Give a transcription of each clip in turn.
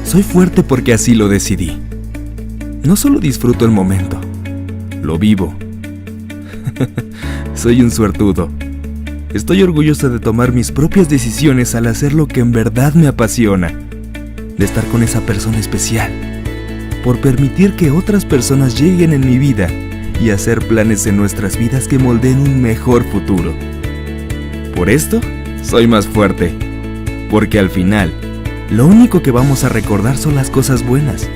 Soy fuerte porque así lo decidí. No solo disfruto el momento, lo vivo. Soy un suertudo. Estoy orgulloso de tomar mis propias decisiones al hacer lo que en verdad me apasiona, de estar con esa persona especial, por permitir que otras personas lleguen en mi vida y hacer planes en nuestras vidas que moldeen un mejor futuro. Por esto, soy más fuerte, porque al final, lo único que vamos a recordar son las cosas buenas.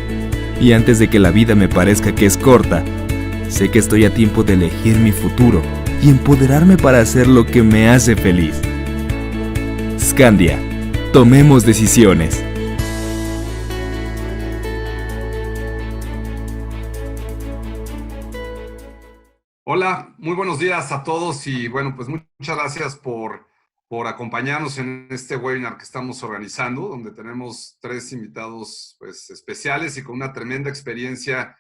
Y antes de que la vida me parezca que es corta, sé que estoy a tiempo de elegir mi futuro y empoderarme para hacer lo que me hace feliz. Scandia, tomemos decisiones. Hola, muy buenos días a todos y bueno, pues muchas gracias por acompañarnos en este webinar que estamos organizando, donde tenemos 3 invitados pues, especiales y con una tremenda experiencia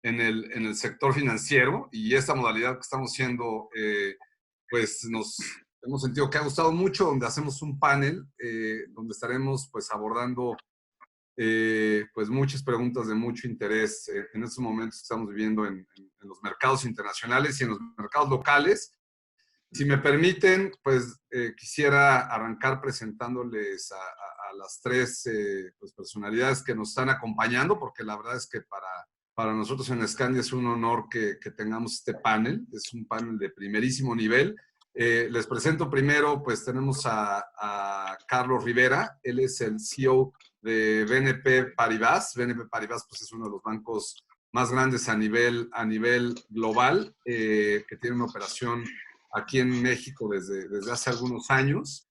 en el sector financiero, y esta modalidad que estamos haciendo pues nos hemos sentido que ha gustado mucho, donde hacemos un panel donde estaremos pues abordando pues muchas preguntas de mucho interés en estos momentos que estamos viviendo en los mercados internacionales y en los mercados locales. Si me permiten, pues quisiera arrancar presentándoles a las 3 pues, personalidades que nos están acompañando, porque la verdad es que para nosotros en Scandia es un honor que tengamos este panel. Es un panel de primerísimo nivel. Les presento primero, pues tenemos a Carlos Rivera. Él es el CEO de BNP Paribas. BNP Paribas pues, es uno de los bancos más grandes a nivel global, que tiene una operación aquí en México desde hace algunos años.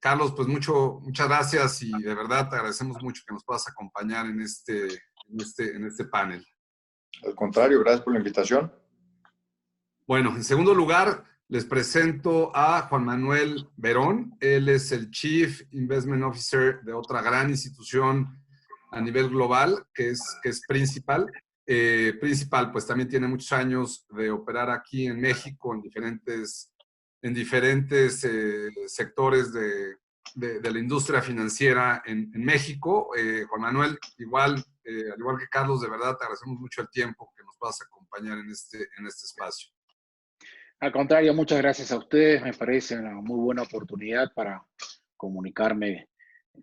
Carlos, pues muchas gracias y de verdad te agradecemos mucho que nos puedas acompañar en este panel. Al contrario, gracias por la invitación. Bueno, en segundo lugar, les presento a Juan Manuel Verón. Él es el Chief Investment Officer de otra gran institución a nivel global, que es Principal. Principal, pues también tiene muchos años de operar aquí en México en diferentes sectores de la industria financiera en México. Juan Manuel, al igual que Carlos, de verdad te agradecemos mucho el tiempo que nos puedas acompañar en este espacio. Al contrario, muchas gracias a ustedes. Me parece una muy buena oportunidad para comunicarme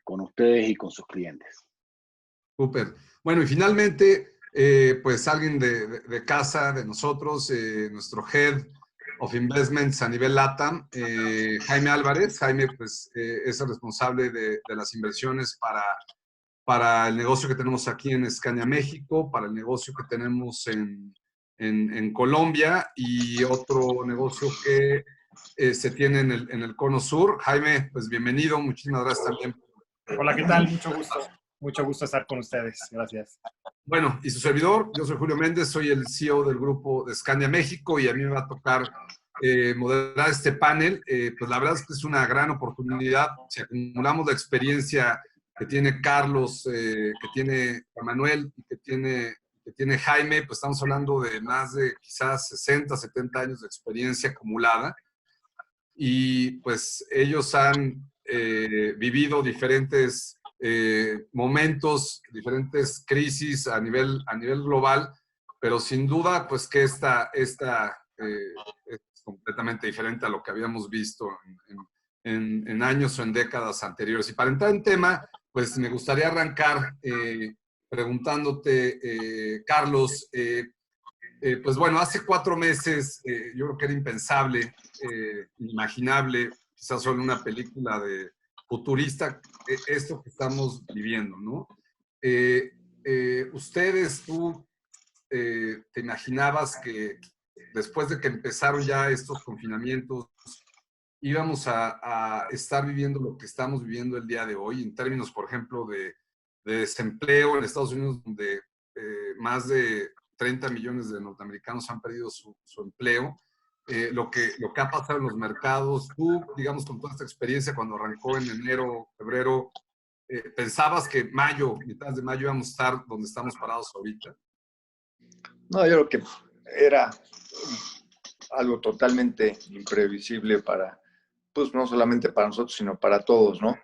con ustedes y con sus clientes. Súper. Bueno, y finalmente, pues alguien de casa, de nosotros, nuestro Head of Investments a nivel LATAM, Jaime Álvarez. Jaime, pues, es el responsable de las inversiones para el negocio que tenemos aquí en Scandia, México, para el negocio que tenemos en Colombia y otro negocio que se tiene en el Cono Sur. Jaime, pues bienvenido. Muchísimas gracias también. Hola, ¿qué tal? Mucho gusto. Mucho gusto estar con ustedes. Gracias. Bueno, y su servidor, yo soy Julio Méndez, soy el CEO del grupo de Scandia México y a mí me va a tocar moderar este panel. Pues la verdad es que es una gran oportunidad. Si acumulamos la experiencia que tiene Carlos, que tiene Juan Manuel y que tiene Jaime, pues estamos hablando de más de quizás 60, 70 años de experiencia acumulada. Y pues ellos han vivido diferentes momentos, diferentes crisis a nivel global, pero sin duda, pues que esta es completamente diferente a lo que habíamos visto en años o en décadas anteriores. Y para entrar en tema, pues me gustaría arrancar preguntándote, Carlos, pues bueno, hace 4 meses yo creo que era impensable, inimaginable, quizás solo una película de futurista, esto que estamos viviendo, ¿no? Tú, ¿te imaginabas que después de que empezaron ya estos confinamientos, íbamos a estar viviendo lo que estamos viviendo el día de hoy, en términos, por ejemplo, de desempleo en Estados Unidos, donde más de 30 millones de norteamericanos han perdido su empleo? Lo que ha pasado en los mercados, tú, digamos, con toda esta experiencia, cuando arrancó en enero, febrero, ¿pensabas que mitad de mayo, íbamos a estar donde estamos parados ahorita? No, yo creo que era algo totalmente imprevisible para, pues no solamente para nosotros, sino para todos, ¿no?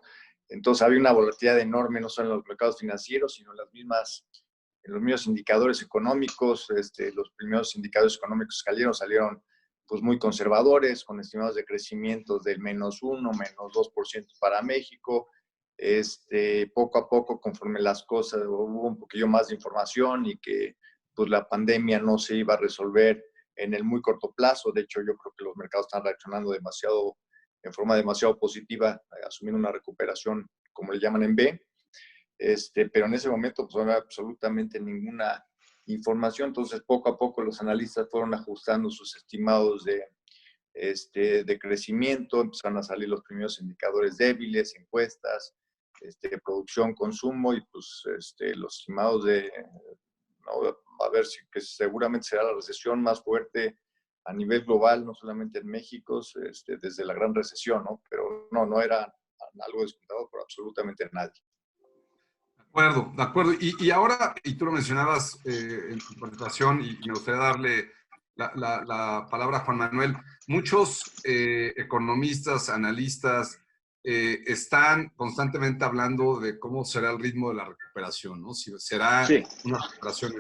Entonces había una volatilidad enorme, no solo en los mercados financieros, sino en los mismos indicadores económicos. Los primeros indicadores económicos que salieron pues muy conservadores, con estimados de crecimiento del -1, -2% para México. Poco a poco, conforme las cosas, hubo un poquillo más de información y que pues la pandemia no se iba a resolver en el muy corto plazo. De hecho, yo creo que los mercados están reaccionando en forma demasiado positiva, asumiendo una recuperación, como le llaman, en B. Pero en ese momento pues, no había absolutamente ninguna información. Entonces, poco a poco los analistas fueron ajustando sus estimados de crecimiento, empezaron a salir los primeros indicadores débiles, encuestas, producción, consumo, y pues los estimados no, a ver si que seguramente será la recesión más fuerte a nivel global, no solamente en México, desde la gran recesión, ¿no? Pero no era algo descontado por absolutamente nadie. De acuerdo. Y ahora, y tú lo mencionabas en tu presentación, y me gustaría darle la palabra a Juan Manuel, muchos economistas, analistas, están constantemente hablando de cómo será el ritmo de la recuperación, ¿no? Si será una recuperación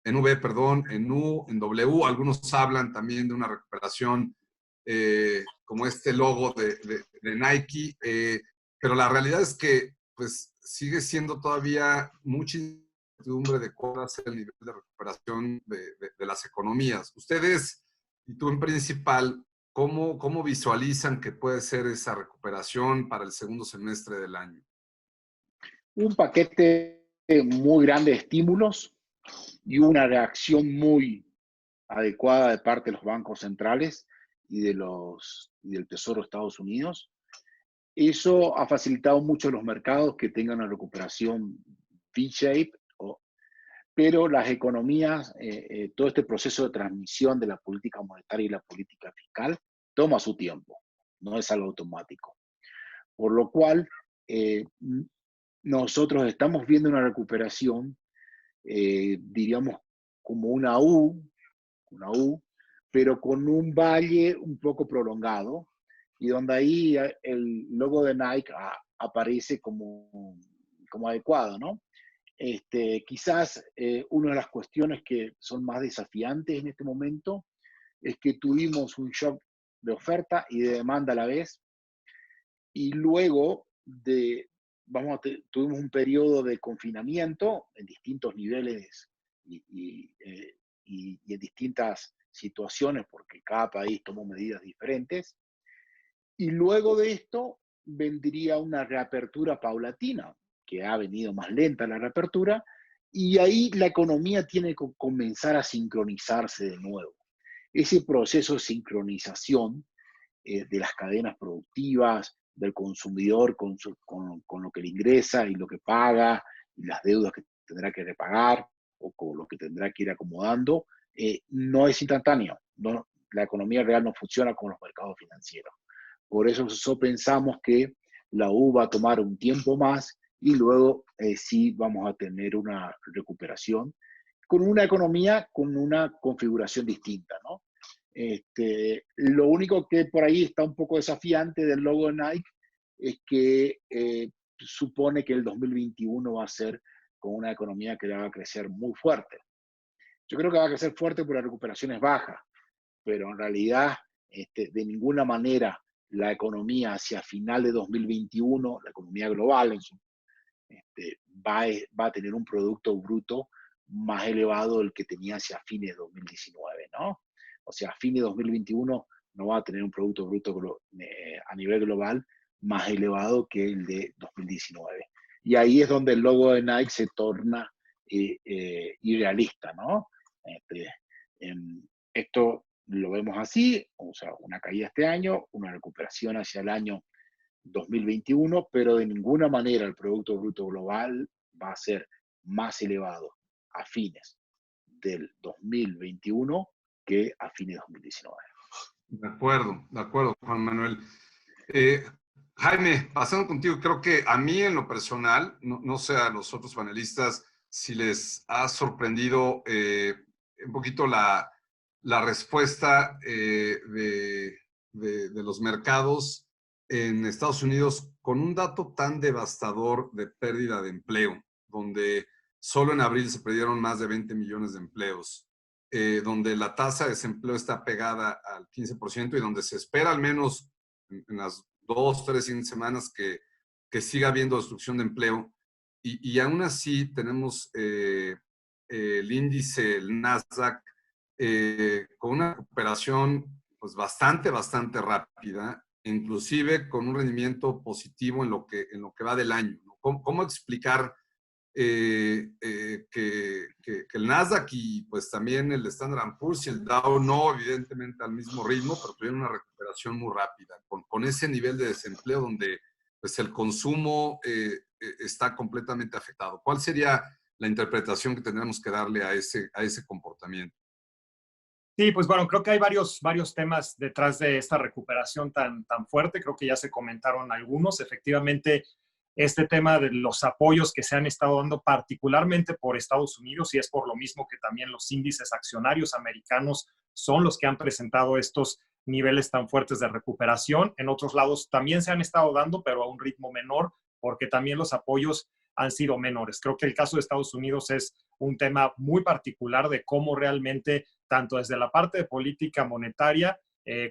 en V, perdón, en U, en W. Algunos hablan también de una recuperación como este logo de Nike, pero la realidad es que pues sigue siendo todavía mucha incertidumbre de cuál va a ser el nivel de recuperación de las economías. Ustedes, y tú en principal, ¿cómo visualizan que puede ser esa recuperación para el segundo semestre del año? Un paquete muy grande de estímulos y una reacción muy adecuada de parte de los bancos centrales y del Tesoro de Estados Unidos. Eso ha facilitado mucho los mercados que tengan una recuperación V-shape, pero las economías, todo este proceso de transmisión de la política monetaria y la política fiscal toma su tiempo, no es algo automático. Por lo cual, nosotros estamos viendo una recuperación, diríamos, como una U, pero con un valle un poco prolongado, y donde ahí el logo de Nike aparece como adecuado, ¿no? Quizás una de las cuestiones que son más desafiantes en este momento es que tuvimos un shock de oferta y de demanda a la vez, y luego tuvimos un periodo de confinamiento en distintos niveles y en distintas situaciones, porque cada país tomó medidas diferentes. Y luego de esto vendría una reapertura paulatina, que ha venido más lenta la reapertura, y ahí la economía tiene que comenzar a sincronizarse de nuevo. Ese proceso de sincronización de las cadenas productivas, del consumidor con lo que le ingresa y lo que paga, y las deudas que tendrá que repagar, o con lo que tendrá que ir acomodando, no es instantáneo. No, la economía real no funciona como los mercados financieros. Por eso nosotros pensamos que la U va a tomar un tiempo más y luego sí vamos a tener una recuperación con una economía con una configuración distinta, ¿no? Lo único que por ahí está un poco desafiante del logo de Nike es que supone que el 2021 va a ser con una economía que va a crecer muy fuerte. Yo creo que va a crecer fuerte porque la recuperación es baja, pero en realidad de ninguna manera la economía hacia final de 2021, la economía global, va a tener un producto bruto más elevado del que tenía hacia fines de 2019, ¿no? O sea, a fines de 2021 no va a tener un producto bruto a nivel global más elevado que el de 2019. Y ahí es donde el logo de Nike se torna irrealista, ¿no? Esto lo vemos así, o sea, una caída este año, una recuperación hacia el año 2021, pero de ninguna manera el Producto Bruto Global va a ser más elevado a fines del 2021 que a fines de 2019. De acuerdo, Juan Manuel. Jaime, pasando contigo, creo que a mí en lo personal, no sé a los otros panelistas si les ha sorprendido un poquito la respuesta de los mercados en Estados Unidos con un dato tan devastador de pérdida de empleo, donde solo en abril se perdieron más de 20 millones de empleos, donde la tasa de desempleo está pegada al 15% y donde se espera al menos en las 2, 3 semanas que siga habiendo destrucción de empleo. Y aún así tenemos el índice, el Nasdaq, con una recuperación pues bastante rápida, inclusive con un rendimiento positivo en lo que va del año, ¿no? ¿Cómo explicar que el Nasdaq y pues también el Standard & Poor's y el Dow no evidentemente al mismo ritmo, pero tuvieron una recuperación muy rápida, con ese nivel de desempleo donde pues el consumo está completamente afectado? ¿Cuál sería la interpretación que tendríamos que darle a ese comportamiento? Sí, pues bueno, creo que hay varios temas detrás de esta recuperación tan fuerte. Creo que ya se comentaron algunos. Efectivamente, este tema de los apoyos que se han estado dando particularmente por Estados Unidos, y es por lo mismo que también los índices accionarios americanos son los que han presentado estos niveles tan fuertes de recuperación. En otros lados también se han estado dando, pero a un ritmo menor, porque también los apoyos han sido menores. Creo que el caso de Estados Unidos es un tema muy particular de cómo realmente, tanto desde la parte de política monetaria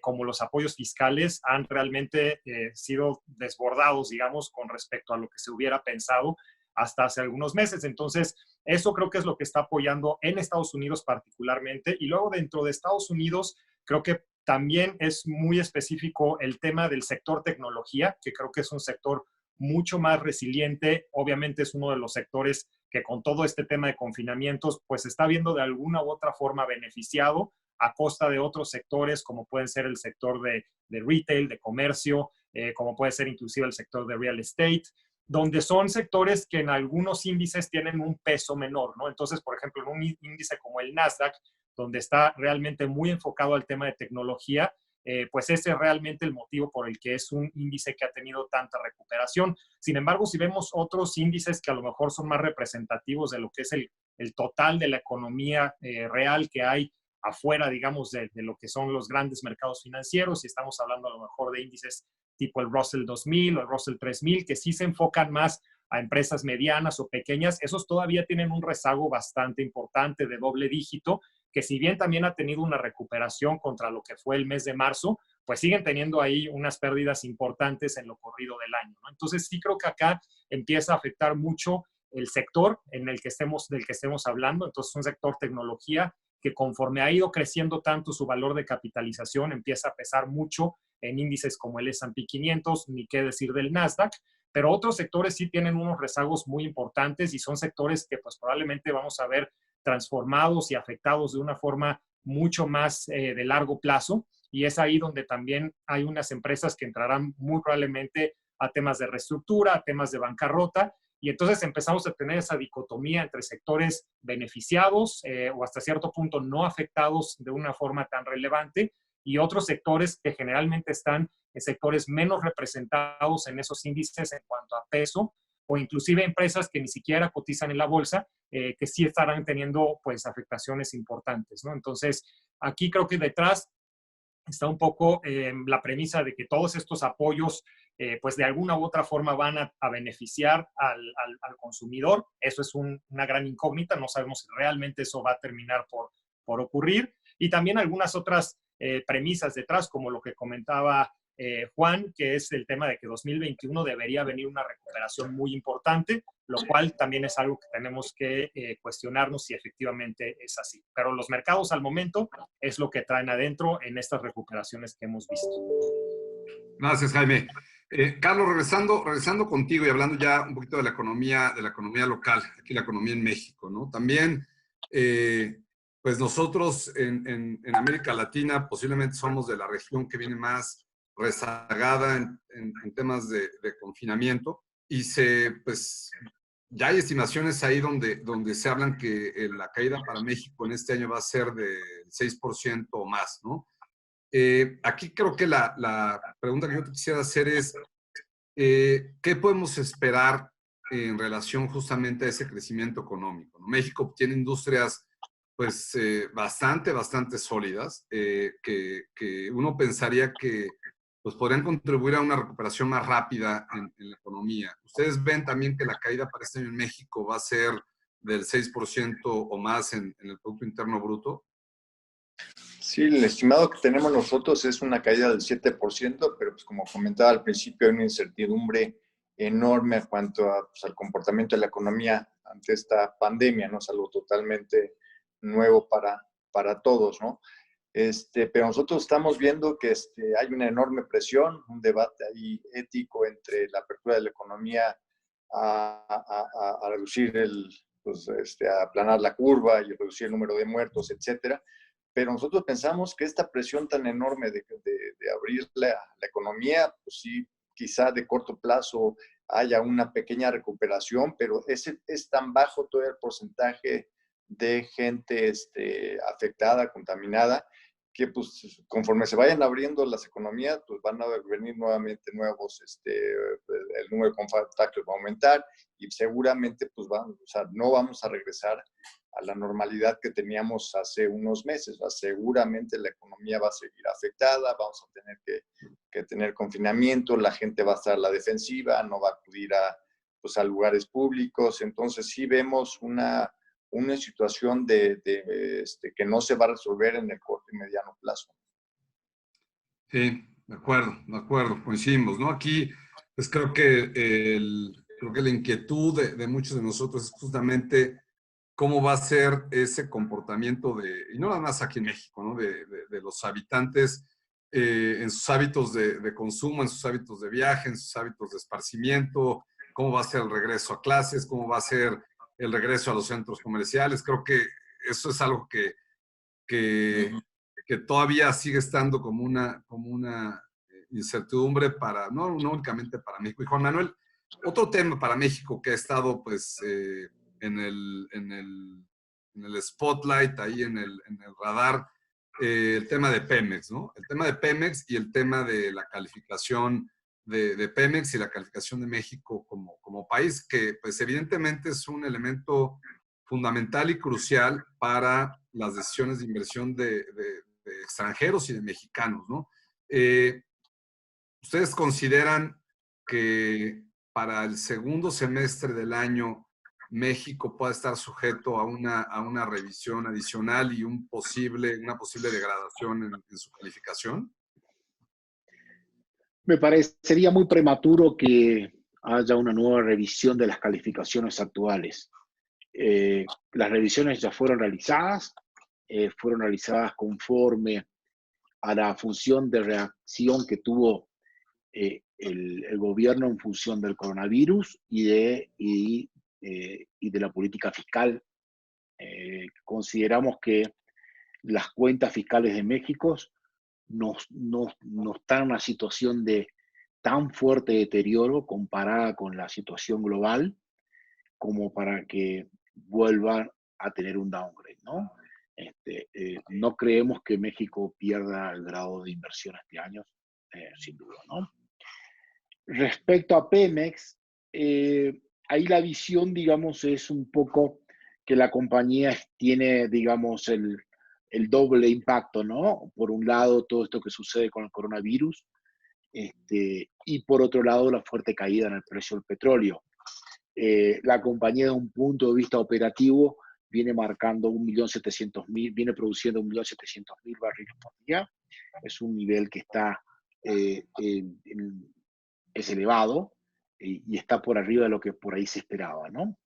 como los apoyos fiscales, han realmente sido desbordados, digamos, con respecto a lo que se hubiera pensado hasta hace algunos meses. Entonces, eso creo que es lo que está apoyando en Estados Unidos particularmente. Y luego dentro de Estados Unidos, creo que también es muy específico el tema del sector tecnología, que creo que es un sector mucho más resiliente. Obviamente es uno de los sectores que con todo este tema de confinamientos, pues está viendo de alguna u otra forma beneficiado a costa de otros sectores, como pueden ser el sector de retail, de comercio, como puede ser inclusive el sector de real estate, donde son sectores que en algunos índices tienen un peso menor, ¿no? Entonces, por ejemplo, en un índice como el Nasdaq, donde está realmente muy enfocado al tema de tecnología, pues ese es realmente el motivo por el que es un índice que ha tenido tanta recuperación. Sin embargo, si vemos otros índices que a lo mejor son más representativos de lo que es el total de la economía real que hay afuera, digamos, de lo que son los grandes mercados financieros, y estamos hablando a lo mejor de índices tipo el Russell 2000 o el Russell 3000, que sí se enfocan más a empresas medianas o pequeñas, esos todavía tienen un rezago bastante importante de doble dígito, que si bien también ha tenido una recuperación contra lo que fue el mes de marzo, pues siguen teniendo ahí unas pérdidas importantes en lo corrido del año, ¿no? Entonces sí creo que acá empieza a afectar mucho el sector del que estemos hablando. Entonces, un sector tecnología que conforme ha ido creciendo tanto su valor de capitalización, empieza a pesar mucho en índices como el S&P 500, ni qué decir del Nasdaq, pero otros sectores sí tienen unos rezagos muy importantes y son sectores que pues probablemente vamos a ver transformados y afectados de una forma mucho más de largo plazo, y es ahí donde también hay unas empresas que entrarán muy probablemente a temas de reestructura, a temas de bancarrota, y entonces empezamos a tener esa dicotomía entre sectores beneficiados o hasta cierto punto no afectados de una forma tan relevante, y otros sectores que generalmente están en sectores menos representados en esos índices en cuanto a peso, o inclusive empresas que ni siquiera cotizan en la bolsa, que sí estarán teniendo pues afectaciones importantes, ¿no? Entonces, aquí creo que detrás está un poco la premisa de que todos estos apoyos, pues de alguna u otra forma van a beneficiar al consumidor. Eso es una gran incógnita, no sabemos si realmente eso va a terminar por ocurrir. Y también algunas otras premisas detrás, como lo que comentaba Juan, que es el tema de que 2021 debería venir una recuperación muy importante, lo cual también es algo que tenemos que cuestionarnos si efectivamente es así. Pero los mercados al momento es lo que traen adentro en estas recuperaciones que hemos visto. Gracias, Jaime. Carlos, regresando contigo y hablando ya un poquito de la economía local, aquí la economía en México, ¿no? También, pues nosotros en América Latina posiblemente somos de la región que viene más rezagada en temas de confinamiento, y pues ya hay estimaciones ahí donde se hablan que la caída para México en este año va a ser del 6% o más, ¿no? Aquí creo que la pregunta que yo te quisiera hacer es, ¿qué podemos esperar en relación justamente a ese crecimiento económico, ¿no? México tiene industrias pues bastante sólidas, que uno pensaría que pues podrían contribuir a una recuperación más rápida en la economía. ¿Ustedes ven también que la caída para este año en México va a ser del 6% o más en el Producto Interno Bruto? Sí, el estimado que tenemos nosotros es una caída del 7%, pero pues como comentaba al principio, hay una incertidumbre enorme en cuanto a, pues, al comportamiento de la economía ante esta pandemia, ¿no? Es algo totalmente nuevo para todos, ¿no? Pero nosotros estamos viendo que hay una enorme presión, un debate ahí ético entre la apertura de la economía a reducir pues, a aplanar la curva y reducir el número de muertos, etcétera. Pero nosotros pensamos que esta presión tan enorme de abrir la economía, pues sí, quizá de corto plazo haya una pequeña recuperación, pero es tan bajo todo el porcentaje de gente afectada, contaminada, que pues conforme se vayan abriendo las economías, pues van a venir nuevamente nuevos, el número de contagios va a aumentar y seguramente pues no vamos a regresar a la normalidad que teníamos hace unos meses. Seguramente la economía va a seguir afectada, vamos a tener que tener confinamiento, la gente va a estar a la defensiva, no va a acudir a lugares públicos. Entonces sí vemos una situación que no se va a resolver en el corto y mediano plazo. Sí, de acuerdo, coincidimos, ¿no? Aquí, pues creo que la inquietud de muchos de nosotros es justamente cómo va a ser ese comportamiento y no nada más aquí en México, ¿no? De los habitantes en sus hábitos de consumo, en sus hábitos de viaje, en sus hábitos de esparcimiento, cómo va a ser el regreso a clases, cómo va a ser el regreso a los centros comerciales. Creo que eso es algo que todavía sigue estando como una incertidumbre no únicamente para México. Y Juan Manuel, otro tema para México que ha estado pues en el spotlight, ahí en el radar, el tema de Pemex, ¿no? El tema de Pemex y el tema de la calificación de Pemex y la calificación de México como país, que pues evidentemente es un elemento fundamental y crucial para las decisiones de inversión de extranjeros y de mexicanos, ¿no? ¿Ustedes consideran que para el segundo semestre del año México pueda estar sujeto a una revisión adicional y una posible degradación en su calificación? Me parecería muy prematuro que haya una nueva revisión de las calificaciones actuales. Las revisiones ya fueron realizadas conforme a la función de reacción que tuvo el gobierno en función del coronavirus y de la política fiscal. Consideramos que las cuentas fiscales de México no están en una situación de tan fuerte deterioro comparada con la situación global como para que vuelvan a tener un downgrade, ¿no? No creemos que México pierda el grado de inversión este año, sin duda, ¿no? Respecto a Pemex, ahí la visión, digamos, es un poco que la compañía tiene, digamos, el doble impacto, ¿no? Por un lado, todo esto que sucede con el coronavirus, y por otro lado, la fuerte caída en el precio del petróleo. La compañía, desde un punto de vista operativo, viene marcando 1.700.000, viene produciendo 1.700.000 barriles por día. Es un nivel que está, es elevado y está por arriba de lo que por ahí se esperaba, ¿no?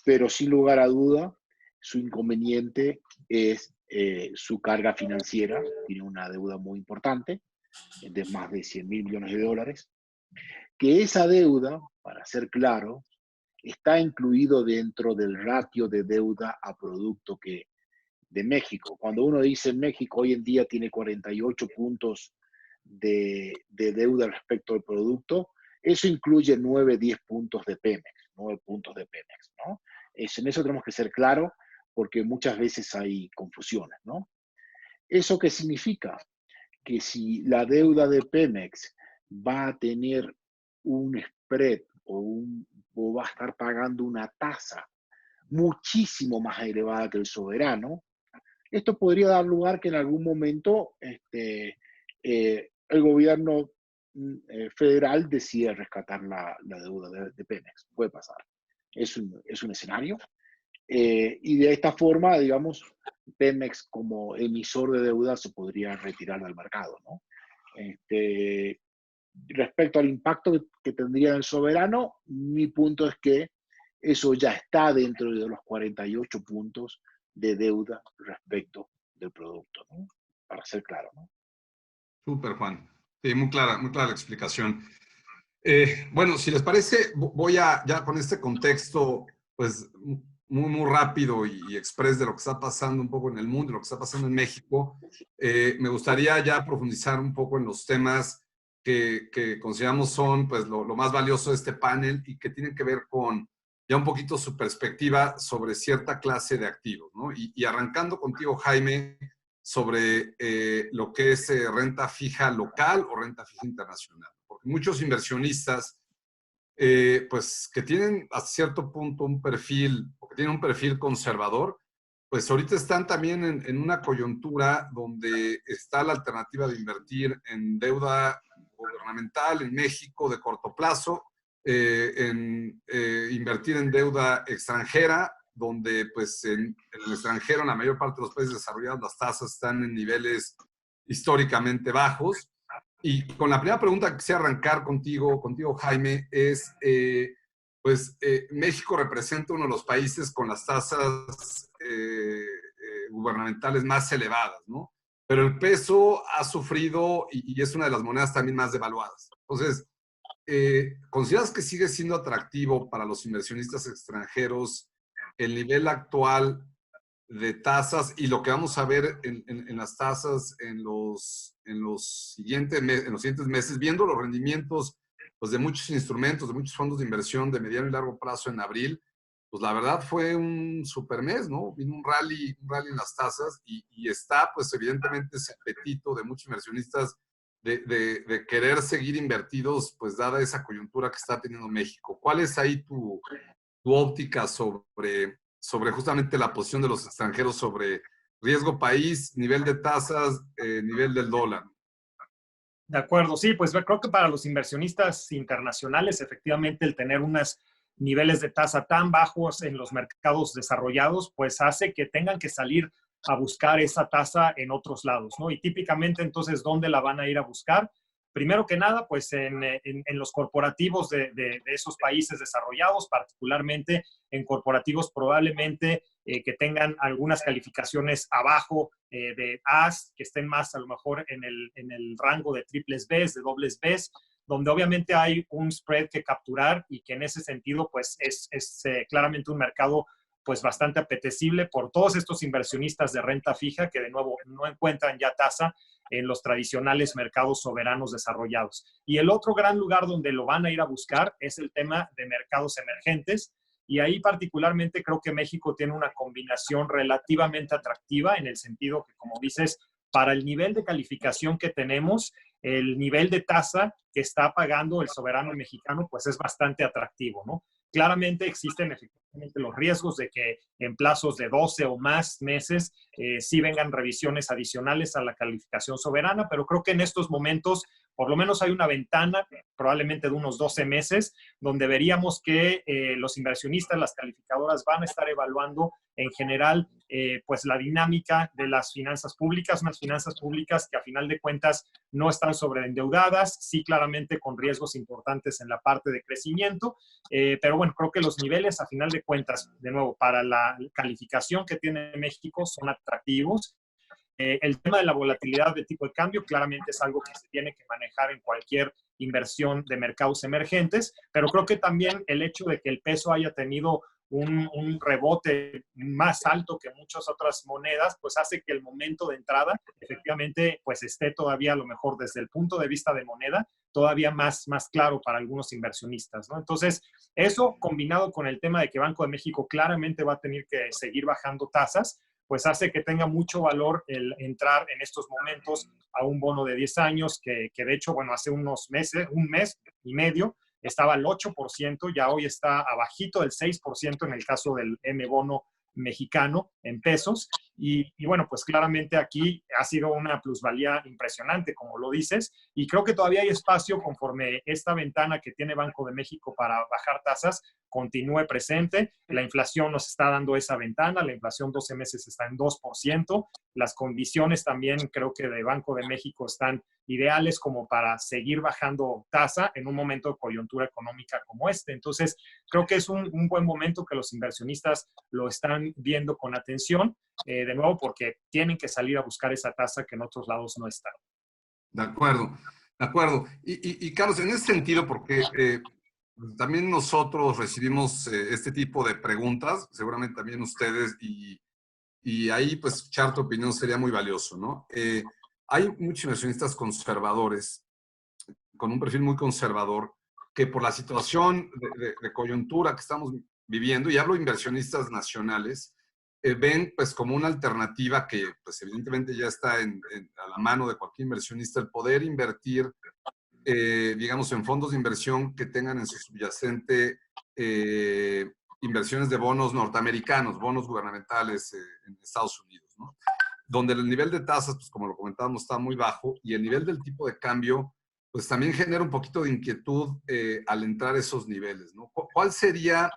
Pero sin lugar a duda, su inconveniente es su carga financiera. Tiene una deuda muy importante, de más de 100.000 millones de dólares, que esa deuda, para ser claro, está incluido dentro del ratio de deuda a producto de México. Cuando uno dice México hoy en día tiene 48 puntos de deuda respecto al producto, eso incluye 9, 10 puntos de Pemex, 9 puntos de Pemex, ¿no? En eso tenemos que ser claros porque muchas veces hay confusiones, ¿no? ¿Eso qué significa? Que si la deuda de Pemex va a tener un spread o va a estar pagando una tasa muchísimo más elevada que el soberano, esto podría dar lugar que en algún momento el gobierno federal decide rescatar la deuda de Pemex. Puede pasar. Es un escenario. Y de esta forma, digamos, Pemex como emisor de deuda se podría retirar del mercado, ¿no? Respecto al impacto que tendría el soberano, mi punto es que eso ya está dentro de los 48 puntos de deuda respecto del producto, ¿no? Para ser claro, ¿no? Súper, Juan. Sí, muy clara la explicación. Bueno, si les parece, voy a, ya con este contexto, pues, muy rápido y express de lo que está pasando un poco en el mundo, lo que está pasando en México, me gustaría ya profundizar un poco en los temas que consideramos son, pues, lo más valioso de este panel y que tienen que ver con ya un poquito su perspectiva sobre cierta clase de activos, ¿no? Y arrancando contigo, Jaime, sobre lo que es renta fija local o renta fija internacional. Porque muchos inversionistas, pues que tienen a cierto punto un perfil, o que tienen un perfil conservador, pues ahorita están también en una coyuntura donde está la alternativa de invertir en deuda gubernamental en México de corto plazo, en invertir en deuda extranjera, donde pues en el extranjero, en la mayor parte de los países desarrollados, las tasas están en niveles históricamente bajos. Y con la primera pregunta que quisiera arrancar contigo Jaime, es, México representa uno de los países con las tasas gubernamentales más elevadas, ¿no? Pero el peso ha sufrido y es una de las monedas también más devaluadas. Entonces, ¿consideras que sigue siendo atractivo para los inversionistas extranjeros el nivel actual de tasas y lo que vamos a ver en las tasas en los siguientes meses, viendo los rendimientos pues, de muchos instrumentos, de muchos fondos de inversión de mediano y largo plazo en abril? Pues la verdad fue un super mes, ¿no? Vino un rally en las tasas y está pues evidentemente ese apetito de muchos inversionistas de querer seguir invertidos, pues dada esa coyuntura que está teniendo México. ¿Cuál es ahí tu óptica sobre justamente la posición de los extranjeros sobre riesgo país, nivel de tasas, nivel del dólar? De acuerdo, sí, pues creo que para los inversionistas internacionales, efectivamente, el tener unos niveles de tasa tan bajos en los mercados desarrollados, pues hace que tengan que salir a buscar esa tasa en otros lados, ¿no? Y típicamente, entonces, ¿dónde la van a ir a buscar? Primero que nada, pues en los corporativos de esos países desarrollados, particularmente en corporativos probablemente que tengan algunas calificaciones abajo de As, que estén más a lo mejor en el rango de triples Bs, de dobles Bs, donde obviamente hay un spread que capturar y que en ese sentido pues es claramente un mercado pues bastante apetecible por todos estos inversionistas de renta fija que de nuevo no encuentran ya tasa en los tradicionales mercados soberanos desarrollados. Y el otro gran lugar donde lo van a ir a buscar es el tema de mercados emergentes. Y ahí particularmente creo que México tiene una combinación relativamente atractiva en el sentido que, como dices, para el nivel de calificación que tenemos, el nivel de tasa que está pagando el soberano mexicano, pues es bastante atractivo, ¿no? Claramente existen efectivamente los riesgos de que en plazos de 12 o más meses sí vengan revisiones adicionales a la calificación soberana, pero creo que en estos momentos por lo menos hay una ventana, probablemente de unos 12 meses, donde veríamos que los inversionistas, las calificadoras van a estar evaluando en general pues la dinámica de las finanzas públicas, unas finanzas públicas que a final de cuentas no están sobreendeudadas, sí claramente con riesgos importantes en la parte de crecimiento, pero bueno, creo que los niveles a final de cuentas, de nuevo, para la calificación que tiene México son atractivos. El tema de la volatilidad de tipo de cambio claramente es algo que se tiene que manejar en cualquier inversión de mercados emergentes, pero creo que también el hecho de que el peso haya tenido un rebote más alto que muchas otras monedas, pues hace que el momento de entrada efectivamente pues esté todavía a lo mejor desde el punto de vista de moneda todavía más claro para algunos inversionistas, ¿no? Entonces, eso combinado con el tema de que Banco de México claramente va a tener que seguir bajando tasas, pues hace que tenga mucho valor el entrar en estos momentos a un bono de 10 años que de hecho, bueno, hace unos meses, un mes y medio, estaba al 8%, ya hoy está abajito del 6% en el caso del M-bono mexicano en pesos. Y bueno, pues claramente aquí ha sido una plusvalía impresionante, como lo dices, y creo que todavía hay espacio conforme esta ventana que tiene Banco de México para bajar tasas continúe presente. La inflación nos está dando esa ventana, la inflación 12 meses está en 2%, las condiciones también creo que de Banco de México están ideales como para seguir bajando tasa en un momento de coyuntura económica como este. Entonces, creo que es un buen momento que los inversionistas lo están viendo con atención, de nuevo, porque tienen que salir a buscar esa tasa que en otros lados no está. De acuerdo, de acuerdo. Y Carlos, en ese sentido, porque también nosotros recibimos este tipo de preguntas, seguramente también ustedes, y ahí pues escuchar tu opinión sería muy valioso, ¿no? Hay muchos inversionistas conservadores, con un perfil muy conservador, que por la situación de coyuntura que estamos viviendo, y hablo de inversionistas nacionales, ven pues como una alternativa que pues evidentemente ya está a la mano de cualquier inversionista, el poder invertir, digamos, en fondos de inversión que tengan en su subyacente inversiones de bonos norteamericanos, bonos gubernamentales en Estados Unidos, ¿no? Donde el nivel de tasas, pues como lo comentábamos, está muy bajo, y el nivel del tipo de cambio pues también genera un poquito de inquietud al entrar a esos niveles, ¿no? ¿Cuál sería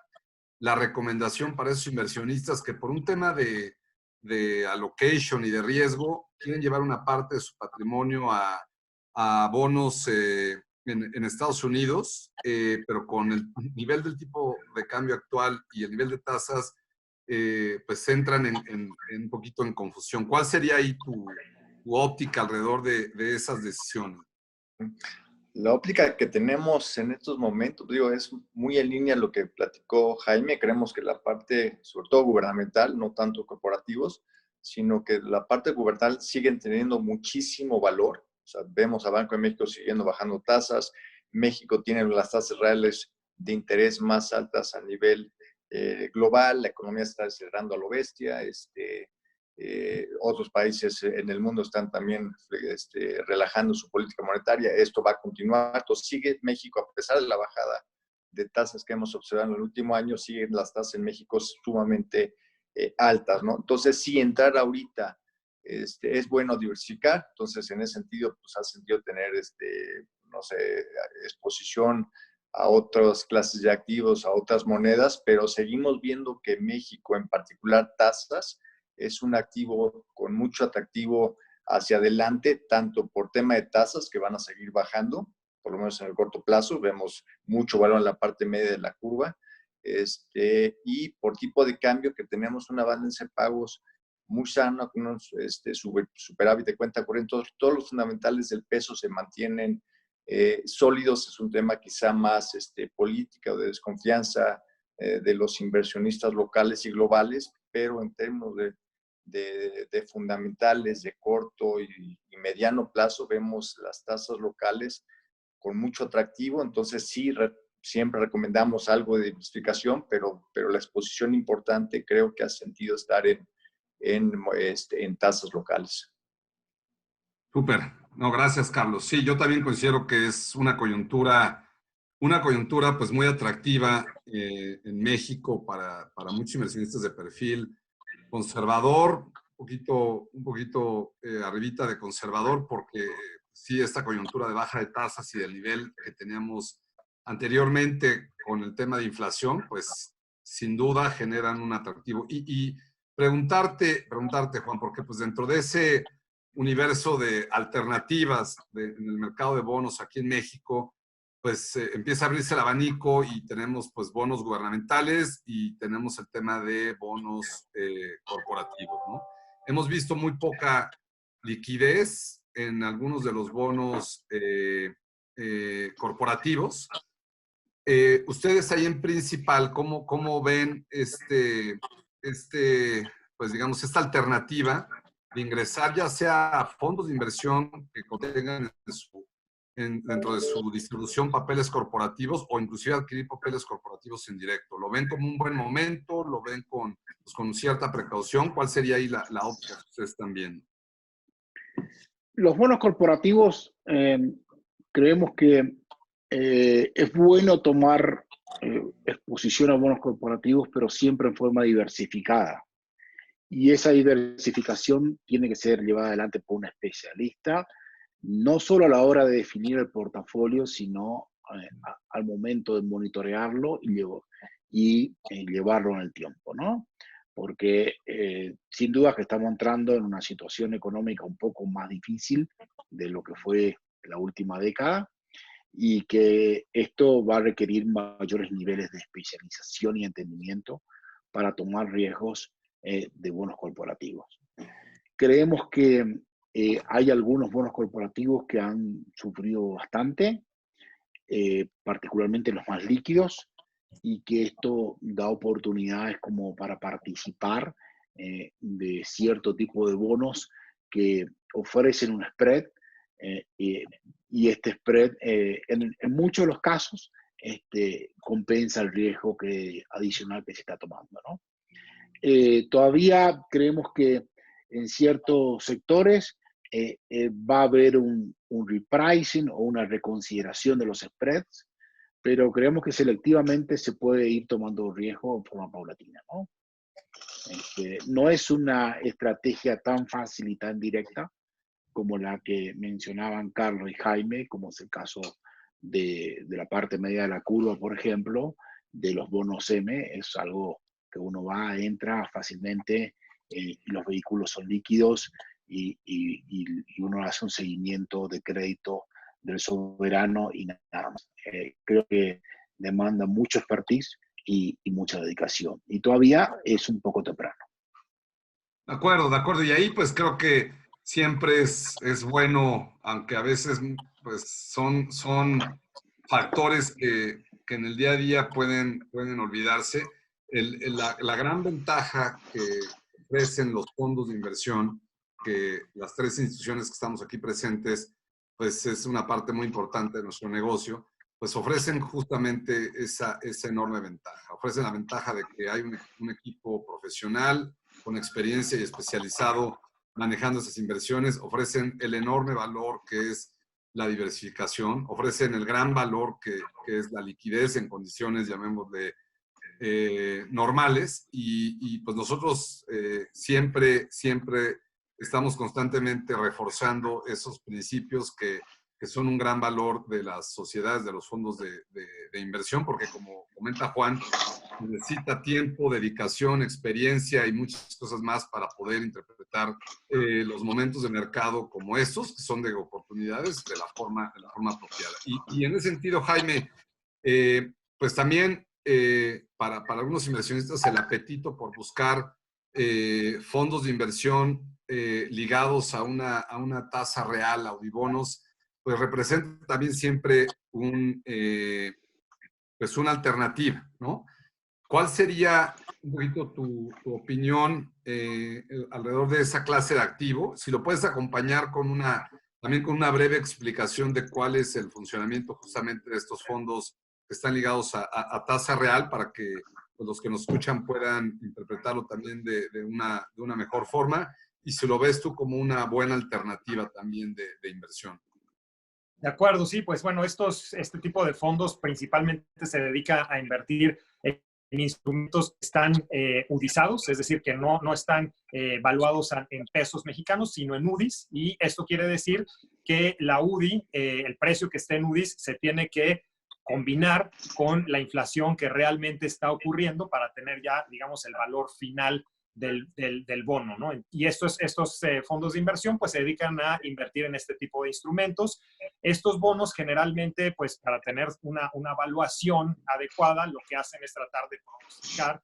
la recomendación para esos inversionistas que por un tema de allocation y de riesgo quieren llevar una parte de su patrimonio a bonos en Estados Unidos, pero con el nivel del tipo de cambio actual y el nivel de tasas, pues entran en un poquito en confusión? ¿Cuál sería ahí tu óptica alrededor de esas decisiones? La óptica que tenemos en estos momentos, digo, es muy en línea a lo que platicó Jaime. Creemos que la parte, sobre todo gubernamental, no tanto corporativos, sino que la parte gubernamental siguen teniendo muchísimo valor. O sea, vemos a Banco de México siguiendo bajando tasas. México tiene las tasas reales de interés más altas a nivel global. La economía está acelerando a lo bestia. Otros países en el mundo están también relajando su política monetaria. Esto va a continuar. Entonces sigue México, a pesar de la bajada de tasas que hemos observado en el último año, siguen las tasas en México sumamente altas, ¿no? Entonces, sí, entrar ahorita es bueno diversificar. Entonces, en ese sentido, pues ha sentido tener, no sé, exposición a otras clases de activos, a otras monedas, pero seguimos viendo que México, en particular tasas, es un activo con mucho atractivo hacia adelante, tanto por tema de tasas que van a seguir bajando, por lo menos en el corto plazo, vemos mucho valor en la parte media de la curva, y por tipo de cambio que tenemos una balanza de pagos muy sana, con unos superávit de cuenta corriente, todos los fundamentales del peso se mantienen sólidos. Es un tema quizá más política o de desconfianza de los inversionistas locales y globales, pero en términos de fundamentales de corto y mediano plazo vemos las tasas locales con mucho atractivo. Entonces sí, siempre recomendamos algo de diversificación, pero la exposición importante creo que ha sentido estar en tasas locales. Súper. No, gracias, Carlos. Sí, yo también considero que es una coyuntura pues muy atractiva en México para muchos inversionistas de perfil conservador, un poquito arribita de conservador, porque sí, esta coyuntura de baja de tasas y del nivel que teníamos anteriormente con el tema de inflación, pues sin duda generan un atractivo. Y preguntarte, Juan, porque pues dentro de ese universo de alternativas en el mercado de bonos aquí en México, pues empieza a abrirse el abanico y tenemos pues bonos gubernamentales y tenemos el tema de bonos corporativos, ¿no? Hemos visto muy poca liquidez en algunos de los bonos corporativos. Ustedes ahí en Principal, ¿cómo ven pues digamos, esta alternativa de ingresar ya sea a fondos de inversión que contengan dentro de su distribución papeles corporativos o inclusive adquirir papeles corporativos en directo? ¿Lo ven como un buen momento? ¿Lo ven con cierta precaución? ¿Cuál sería ahí la óptica que ustedes están viendo? Los bonos corporativos, creemos que es bueno tomar exposición a bonos corporativos, pero siempre en forma diversificada. Y esa diversificación tiene que ser llevada adelante por un especialista, no solo a la hora de definir el portafolio, sino al momento de monitorearlo y llevarlo en el tiempo, ¿no? Porque sin duda que estamos entrando en una situación económica un poco más difícil de lo que fue la última década, y que esto va a requerir mayores niveles de especialización y entendimiento para tomar riesgos de bonos corporativos. Creemos que hay algunos bonos corporativos que han sufrido bastante, particularmente los más líquidos, y que esto da oportunidades como para participar de cierto tipo de bonos que ofrecen un spread, y este spread en muchos de los casos compensa el riesgo adicional que se está tomando, ¿no? Todavía creemos que en ciertos sectores va a haber un repricing o una reconsideración de los spreads, pero creemos que selectivamente se puede ir tomando riesgo en forma paulatina, ¿no? No es una estrategia tan fácil y tan directa como la que mencionaban Carlos y Jaime, como es el caso de la parte media de la curva, por ejemplo, de los bonos M. Es algo que uno va, entra fácilmente, y los vehículos son líquidos, y uno hace un seguimiento de crédito del soberano y nada más. Creo que demanda mucho expertise y mucha dedicación. Y todavía es un poco temprano. De acuerdo, de acuerdo. Y ahí pues creo que siempre es bueno, aunque a veces pues son factores que en el día a día pueden olvidarse. La gran ventaja que ofrecen los fondos de inversión, que las tres instituciones que estamos aquí presentes, pues es una parte muy importante de nuestro negocio, pues ofrecen justamente esa enorme ventaja. Ofrecen la ventaja de que hay un equipo profesional con experiencia y especializado manejando esas inversiones, ofrecen el enorme valor que es la diversificación, ofrecen el gran valor que es la liquidez en condiciones, llamémosle, normales, y pues nosotros siempre estamos constantemente reforzando esos principios que son un gran valor de las sociedades, de los fondos de inversión, porque como comenta Juan, necesita tiempo, dedicación, experiencia y muchas cosas más para poder interpretar los momentos de mercado como estos, que son de oportunidades, de la forma apropiada. Y en ese sentido, Jaime, pues también para algunos inversionistas el apetito por buscar fondos de inversión ligados a una tasa real, audibonos, pues representa también siempre pues una alternativa, ¿no? ¿Cuál sería un poquito tu opinión alrededor de esa clase de activo? Si lo puedes acompañar también con una breve explicación de cuál es el funcionamiento justamente de estos fondos que están ligados a tasa real, para que pues, los que nos escuchan puedan interpretarlo también de una mejor forma, y si lo ves tú como una buena alternativa también de inversión. De acuerdo, sí, pues bueno, este tipo de fondos principalmente se dedica a invertir en instrumentos que están UDIzados, es decir, que no están valuados en pesos mexicanos, sino en UDIs, y esto quiere decir que la UDI, el precio que esté en UDIs, se tiene que combinar con la inflación que realmente está ocurriendo para tener ya, digamos, el valor final del bono, ¿no? Y estos fondos de inversión pues se dedican a invertir en este tipo de instrumentos. Estos bonos generalmente, pues para tener una evaluación adecuada, lo que hacen es tratar de pronosticar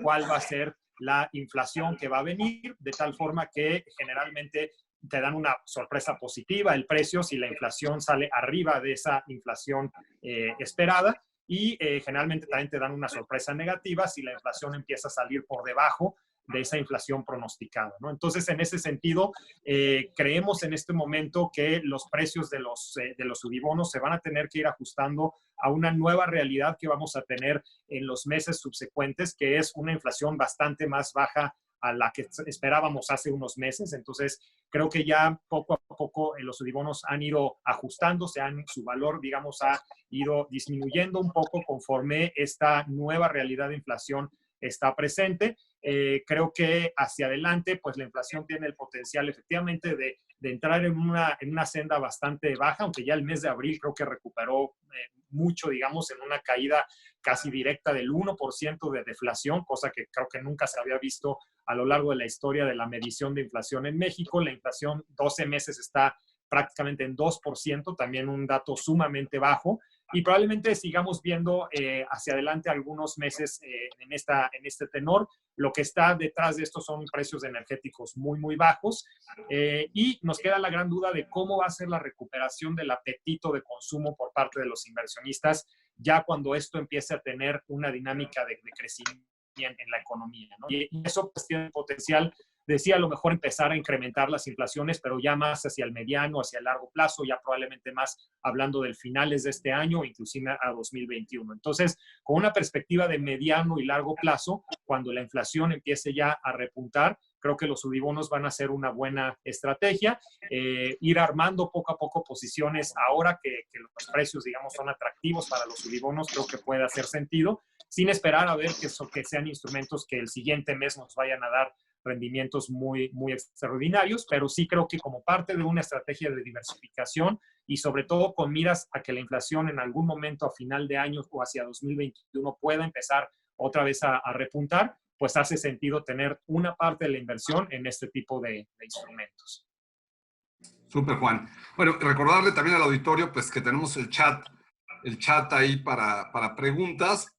cuál va a ser la inflación que va a venir, de tal forma que generalmente te dan una sorpresa positiva el precio si la inflación sale arriba de esa inflación esperada, y generalmente también te dan una sorpresa negativa si la inflación empieza a salir por debajo de esa inflación pronosticada, ¿no? Entonces, en ese sentido, creemos en este momento que los precios de los UDIbonos se van a tener que ir ajustando a una nueva realidad que vamos a tener en los meses subsecuentes, que es una inflación bastante más baja a la que esperábamos hace unos meses. Entonces, creo que ya poco a poco los UDIbonos han ido ajustándose, su valor, digamos, ha ido disminuyendo un poco conforme esta nueva realidad de inflación está presente. Creo que hacia adelante, pues la inflación tiene el potencial efectivamente de entrar en una senda bastante baja, aunque ya el mes de abril creo que recuperó mucho, digamos, en una caída casi directa del 1% de deflación, cosa que creo que nunca se había visto a lo largo de la historia de la medición de inflación en México. La inflación 12 meses está prácticamente en 2%, también un dato sumamente bajo, y probablemente sigamos viendo hacia adelante algunos meses en este tenor. Lo que está detrás de esto son precios energéticos muy, muy bajos, y nos queda la gran duda de cómo va a ser la recuperación del apetito de consumo por parte de los inversionistas, ya cuando esto empiece a tener una dinámica de crecimiento en la economía, ¿no? Y eso pues tiene el potencial de sí, a lo mejor empezar a incrementar las inflaciones, pero ya más hacia el mediano, hacia el largo plazo, ya probablemente más hablando del finales de este año, inclusive a 2021. Entonces, con una perspectiva de mediano y largo plazo, cuando la inflación empiece ya a repuntar, creo que los subibonos van a ser una buena estrategia. Ir armando poco a poco posiciones ahora que los precios, digamos, son atractivos para los subibonos, creo que puede hacer sentido, sin esperar a ver que sean instrumentos que el siguiente mes nos vayan a dar rendimientos muy, muy extraordinarios, pero sí creo que como parte de una estrategia de diversificación y sobre todo con miras a que la inflación en algún momento a final de año o hacia 2021 pueda empezar otra vez a repuntar, pues hace sentido tener una parte de la inversión en este tipo de instrumentos. Súper, Juan. Bueno, recordarle también al auditorio pues que tenemos el chat ahí para preguntas.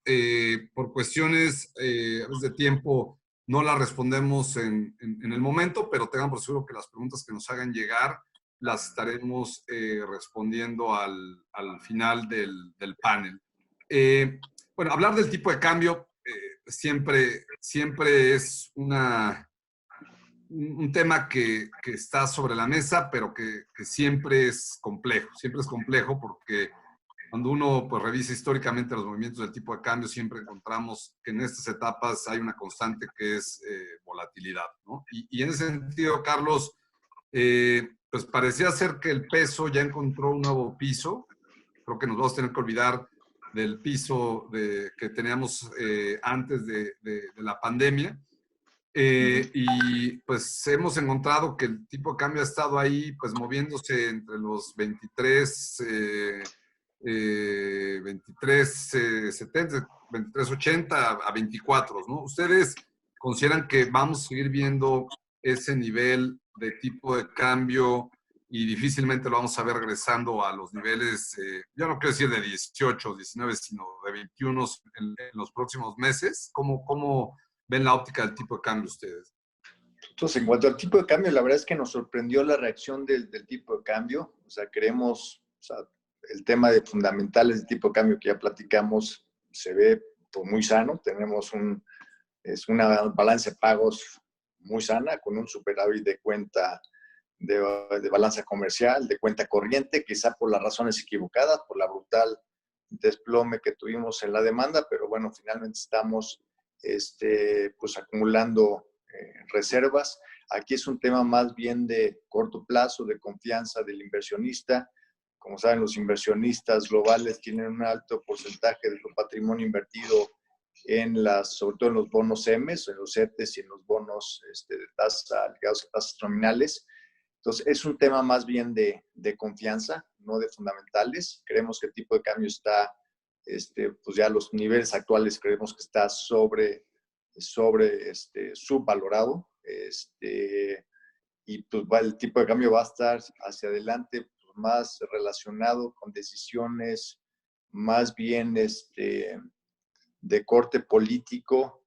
Por cuestiones a veces de tiempo no las respondemos en el momento, pero tengan por seguro que las preguntas que nos hagan llegar las estaremos respondiendo al final del panel. Bueno, hablar del tipo de cambio siempre es un tema que está sobre la mesa, pero que siempre es complejo porque cuando uno pues, revisa históricamente los movimientos del tipo de cambio, siempre encontramos que en estas etapas hay una constante que es volatilidad, ¿no? Y en ese sentido, Carlos, pues parecía ser que el peso ya encontró un nuevo piso. Creo que nos vamos a tener que olvidar del piso que teníamos antes de la pandemia. Y pues hemos encontrado que el tipo de cambio ha estado ahí pues moviéndose entre los 23.70, 23.80 a 24, ¿no? ¿Ustedes consideran que vamos a seguir viendo ese nivel de tipo de cambio y difícilmente lo vamos a ver regresando a los niveles, yo no quiero decir de 18, 19, sino de 21 en los próximos meses? ¿Cómo ven la óptica del tipo de cambio ustedes? Entonces, en cuanto al tipo de cambio, la verdad es que nos sorprendió la reacción del tipo de cambio. O sea, el tema de fundamentales del tipo de cambio que ya platicamos se ve pues, muy sano. Tenemos una balanza de pagos muy sana, con un superávit de cuenta de balanza comercial, de cuenta corriente, quizá por las razones equivocadas, por la brutal desplome que tuvimos en la demanda, pero bueno, finalmente estamos pues acumulando reservas. Aquí es un tema más bien de corto plazo, de confianza del inversionista. Como saben, los inversionistas globales tienen un alto porcentaje de su patrimonio invertido sobre todo en los bonos EMES, en los CETES y en los bonos de tasa, ligados a tasas nominales. Entonces, es un tema más bien de confianza, no de fundamentales. Creemos que el tipo de cambio está, pues ya los niveles actuales creemos que está subvalorado. Y pues el tipo de cambio va a estar hacia adelante pues, más relacionado con decisiones más bien de corte político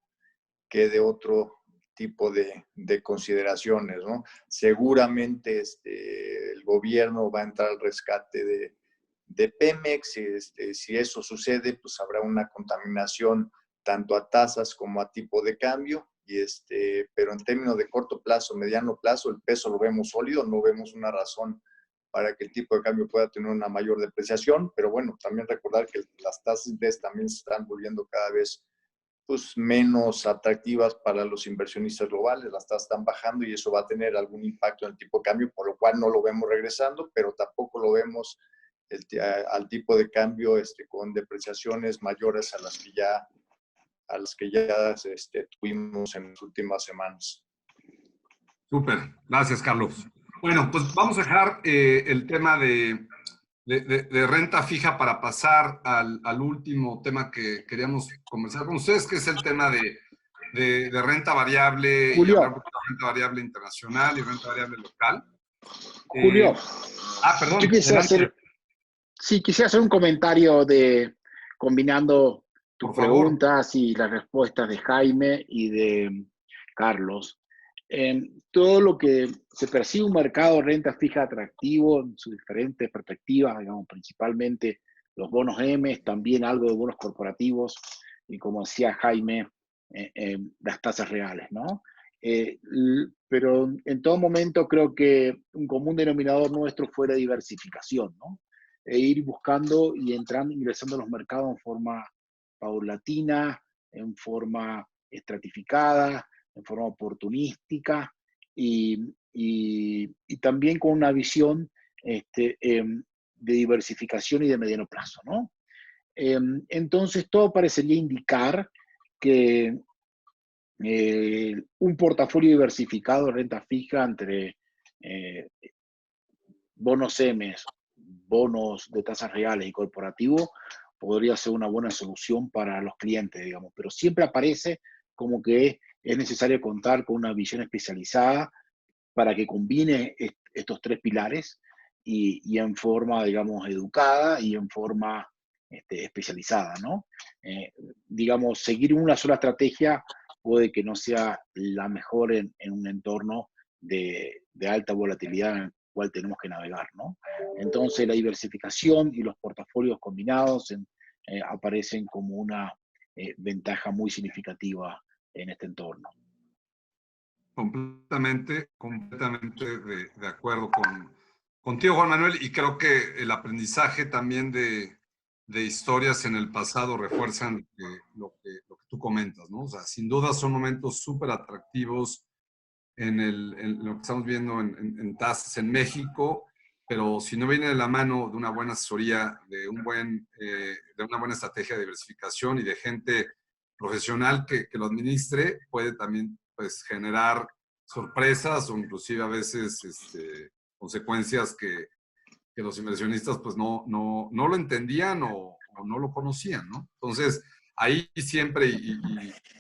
que de otro tipo de consideraciones, ¿no? Seguramente el gobierno va a entrar al rescate de Pemex. Si eso sucede, pues habrá una contaminación tanto a tasas como a tipo de cambio. Pero en términos de corto plazo, mediano plazo, el peso lo vemos sólido, no vemos una razón para que el tipo de cambio pueda tener una mayor depreciación, pero bueno, también recordar que las tasas de interés también se están volviendo cada vez pues, menos atractivas para los inversionistas globales, las tasas están bajando y eso va a tener algún impacto en el tipo de cambio, por lo cual no lo vemos regresando, pero tampoco lo vemos al tipo de cambio con depreciaciones mayores a las que ya a las que ya tuvimos en las últimas semanas. Súper, gracias Carlos. Bueno, pues vamos a dejar el tema de renta fija para pasar al último tema que queríamos conversar con ustedes, que es el tema de renta variable y Julio. hablar un poquito de renta variable internacional y renta variable local. Julio, Perdón. yo quisiera hacer un comentario combinando tus preguntas y las respuestas de Jaime y de Carlos. Todo lo que se percibe un mercado de renta fija atractivo en sus diferentes perspectivas, digamos, principalmente los bonos M, también algo de bonos corporativos y, como decía Jaime, las tasas reales, ¿no? Pero en todo momento creo que un común denominador nuestro fue la diversificación, ¿no? Ir buscando y ingresando a los mercados en forma paulatina, en forma estratificada, en forma oportunística y también con una visión de diversificación y de mediano plazo, ¿no? Entonces, todo parecería indicar que un portafolio diversificado de renta fija entre bonos M, bonos de tasas reales y corporativos podría ser una buena solución para los clientes, digamos, pero siempre aparece como que es necesario contar con una visión especializada para que combine estos tres pilares y en forma, digamos, educada y en forma especializada, ¿no? Digamos, seguir una sola estrategia puede que no sea la mejor en un entorno de alta volatilidad en el cual tenemos que navegar, ¿no? Entonces, la diversificación y los portafolios combinados aparecen como una ventaja muy significativa en este entorno. Completamente de acuerdo contigo, Juan Manuel, y creo que el aprendizaje también de historias en el pasado refuerzan lo que tú comentas, ¿no? O sea, sin duda son momentos súper atractivos en lo que estamos viendo en tasas en México, pero si no viene de la mano de una buena asesoría, de una buena estrategia de diversificación y de gente profesional que lo administre, puede también pues, generar sorpresas o inclusive a veces consecuencias que los inversionistas pues no lo entendían o no lo conocían, ¿no? Entonces, ahí siempre y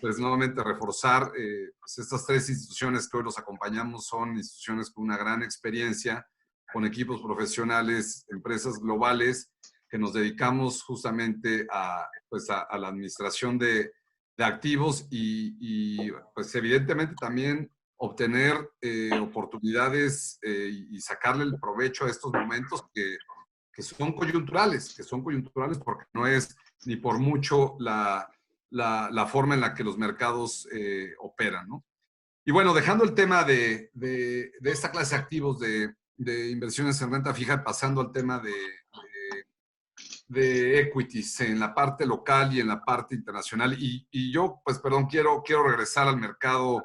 pues nuevamente reforzar pues estas tres instituciones que hoy los acompañamos son instituciones con una gran experiencia, con equipos profesionales, empresas globales, que nos dedicamos justamente a la administración de activos y pues evidentemente también obtener oportunidades y sacarle el provecho a estos momentos que son coyunturales porque no es ni por mucho la forma en la que los mercados operan, ¿no? Y bueno, dejando el tema de esta clase de activos de inversiones en renta fija, pasando al tema de equities en la parte local y en la parte internacional. Y yo, pues, perdón, quiero regresar al mercado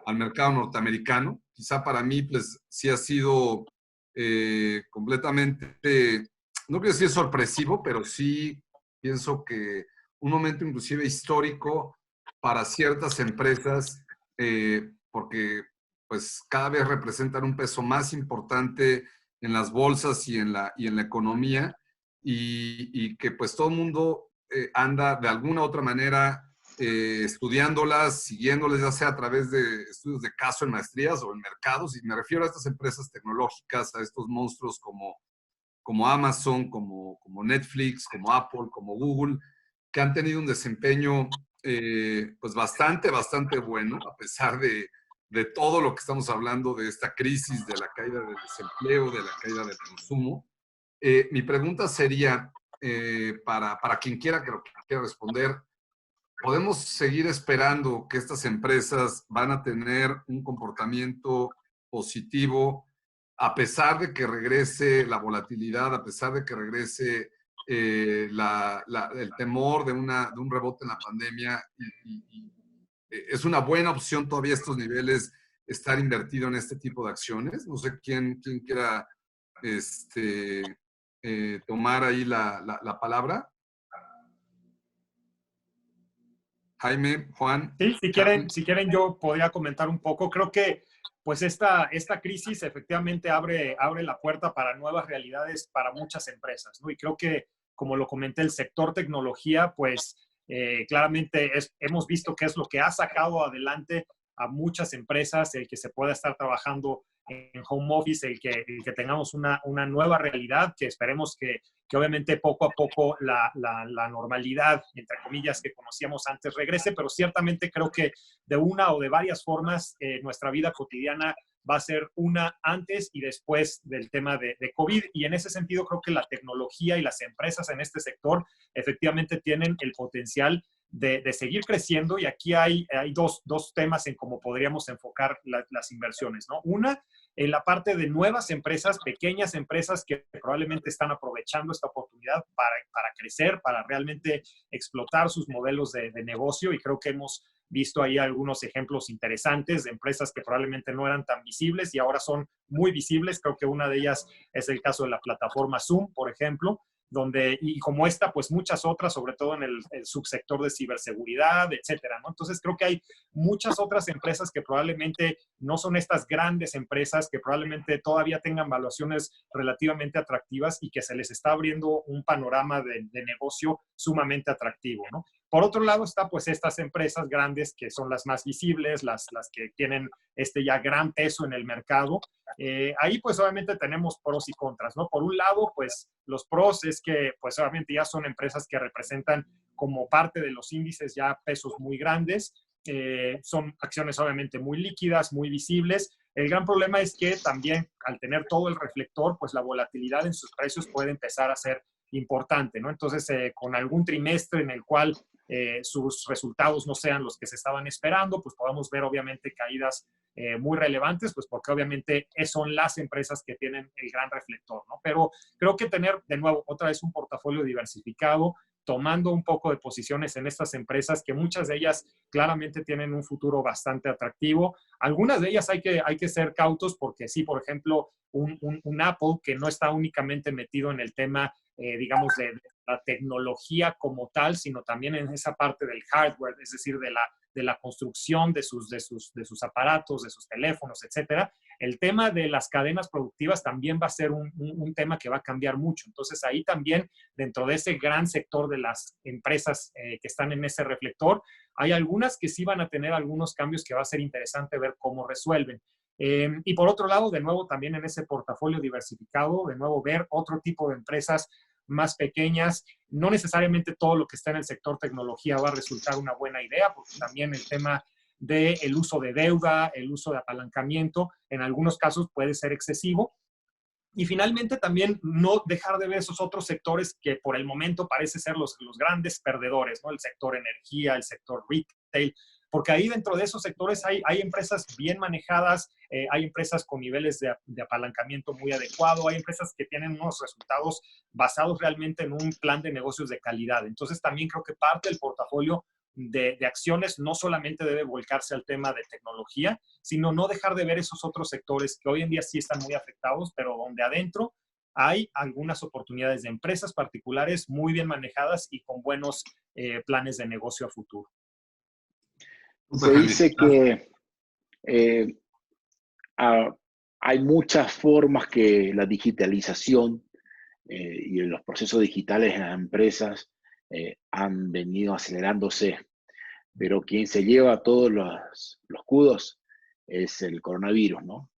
norteamericano. Quizá para mí, pues, sí ha sido completamente, no quiero decir sorpresivo, pero sí pienso que un momento inclusive histórico para ciertas empresas, porque pues cada vez representan un peso más importante en las bolsas y en la economía, y que pues todo el mundo anda de alguna u otra manera estudiándolas, siguiéndoles, ya sea a través de estudios de caso en maestrías o en mercados, y me refiero a estas empresas tecnológicas, a estos monstruos como Amazon, como Netflix, como Apple, como Google, que han tenido un desempeño pues bastante bueno, a pesar de todo lo que estamos hablando, de esta crisis, de la caída del desempleo, de la caída del consumo. Mi pregunta sería, para quien quiera que lo quiera responder, ¿podemos seguir esperando que estas empresas van a tener un comportamiento positivo a pesar de que regrese la volatilidad, a pesar de que regrese el temor de un rebote en la pandemia? ¿Es una buena opción todavía a estos niveles estar invertido en este tipo de acciones? No sé quién quiera tomar ahí la palabra. Jaime, Juan. Sí, si quieren yo podría comentar un poco. Creo que pues esta crisis efectivamente abre la puerta para nuevas realidades para muchas empresas, ¿no? Y creo que, como lo comenté, el sector tecnología, pues claramente hemos visto que es lo que ha sacado adelante a muchas empresas, el que se pueda estar trabajando en home office, el que tengamos una nueva realidad, que esperemos que obviamente poco a poco la normalidad, entre comillas, que conocíamos antes regrese, pero ciertamente creo que de una o de varias formas nuestra vida cotidiana va a ser una antes y después del tema de COVID. Y en ese sentido creo que la tecnología y las empresas en este sector efectivamente tienen el potencial de seguir creciendo, y aquí hay dos temas en cómo podríamos enfocar las inversiones, ¿no? Una, en la parte de nuevas empresas, pequeñas empresas que probablemente están aprovechando esta oportunidad para crecer, para realmente explotar sus modelos de negocio, y creo que hemos visto ahí algunos ejemplos interesantes de empresas que probablemente no eran tan visibles y ahora son muy visibles. Creo que una de ellas es el caso de la plataforma Zoom, por ejemplo, donde, y como esta, pues muchas otras, sobre todo en el subsector de ciberseguridad, etcétera, ¿no? Entonces creo que hay muchas otras empresas que probablemente no son estas grandes empresas, que probablemente todavía tengan valuaciones relativamente atractivas y que se les está abriendo un panorama de negocio sumamente atractivo, ¿no? Por otro lado está pues estas empresas grandes que son las más visibles, las que tienen ya gran peso en el mercado. Ahí pues obviamente tenemos pros y contras, ¿no? Por un lado, pues los pros es que pues obviamente ya son empresas que representan como parte de los índices ya pesos muy grandes, son acciones obviamente muy líquidas, muy visibles. El gran problema es que también al tener todo el reflector, pues la volatilidad en sus precios puede empezar a ser importante, ¿no? Entonces, con algún trimestre en el cual sus resultados no sean los que se estaban esperando, pues podamos ver obviamente caídas muy relevantes, pues porque obviamente son las empresas que tienen el gran reflector, ¿no? Pero creo que tener de nuevo otra vez un portafolio diversificado, tomando un poco de posiciones en estas empresas, que muchas de ellas claramente tienen un futuro bastante atractivo. Algunas de ellas hay que ser cautos, porque sí, por ejemplo, un Apple que no está únicamente metido en el tema, digamos, de la tecnología como tal, sino también en esa parte del hardware, es decir, de la construcción de sus aparatos, de sus teléfonos, etcétera. El tema de las cadenas productivas también va a ser un tema que va a cambiar mucho. Entonces, ahí también, dentro de ese gran sector de las empresas que están en ese reflector, hay algunas que sí van a tener algunos cambios que va a ser interesante ver cómo resuelven. Y por otro lado, de nuevo, también en ese portafolio diversificado, de nuevo, ver otro tipo de empresas más pequeñas. No necesariamente todo lo que está en el sector tecnología va a resultar una buena idea, porque también el tema del uso de deuda, el uso de apalancamiento, en algunos casos puede ser excesivo. Y finalmente también no dejar de ver esos otros sectores que por el momento parece ser los grandes perdedores, ¿no? El sector energía, el sector retail, porque ahí dentro de esos sectores hay empresas bien manejadas, hay empresas con niveles de apalancamiento muy adecuado, hay empresas que tienen unos resultados basados realmente en un plan de negocios de calidad. Entonces también creo que parte del portafolio de acciones no solamente debe volcarse al tema de tecnología, sino no dejar de ver esos otros sectores que hoy en día sí están muy afectados, pero donde adentro hay algunas oportunidades de empresas particulares muy bien manejadas y con buenos planes de negocio a futuro. Se dice que hay muchas formas que la digitalización y los procesos digitales en las empresas han venido acelerándose, pero quien se lleva todos los kudos es el coronavirus, ¿no?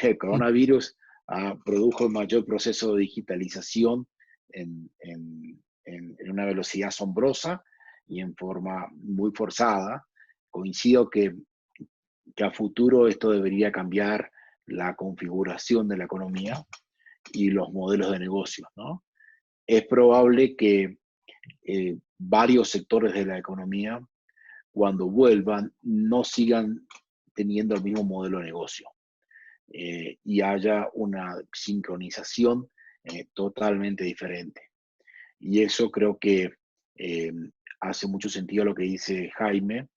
El coronavirus produjo el mayor proceso de digitalización en una velocidad asombrosa y en forma muy forzada. Coincido que a futuro esto debería cambiar la configuración de la economía y los modelos de negocio, ¿no? Es probable que varios sectores de la economía, cuando vuelvan, no sigan teniendo el mismo modelo de negocio y haya una sincronización totalmente diferente. Y eso creo que hace mucho sentido lo que dice Jaime,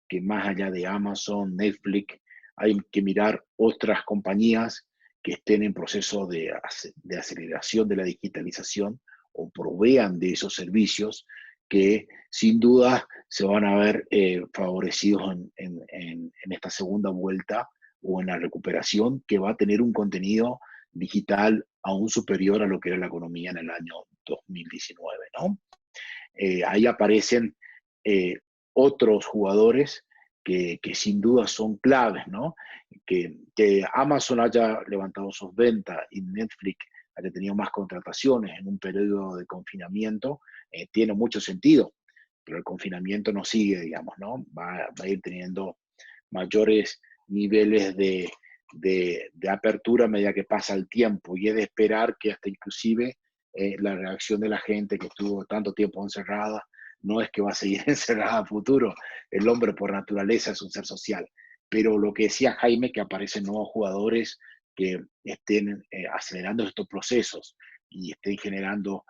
que más allá de Amazon, Netflix, hay que mirar otras compañías que estén en proceso de aceleración de la digitalización o provean de esos servicios que sin duda se van a ver favorecidos en esta segunda vuelta o en la recuperación, que va a tener un contenido digital aún superior a lo que era la economía en el año 2019, ¿no? Ahí aparecen otros jugadores que sin duda son claves, ¿no? Que Amazon haya levantado sus ventas y Netflix haya tenido más contrataciones en un periodo de confinamiento, tiene mucho sentido, pero el confinamiento no sigue, digamos, ¿no? Va a ir teniendo mayores niveles de apertura a medida que pasa el tiempo, y es de esperar que hasta inclusive la reacción de la gente que estuvo tanto tiempo encerrada no es que va a seguir encerrada a futuro. El hombre por naturaleza es un ser social. Pero lo que decía Jaime, que aparecen nuevos jugadores que estén acelerando estos procesos y estén generando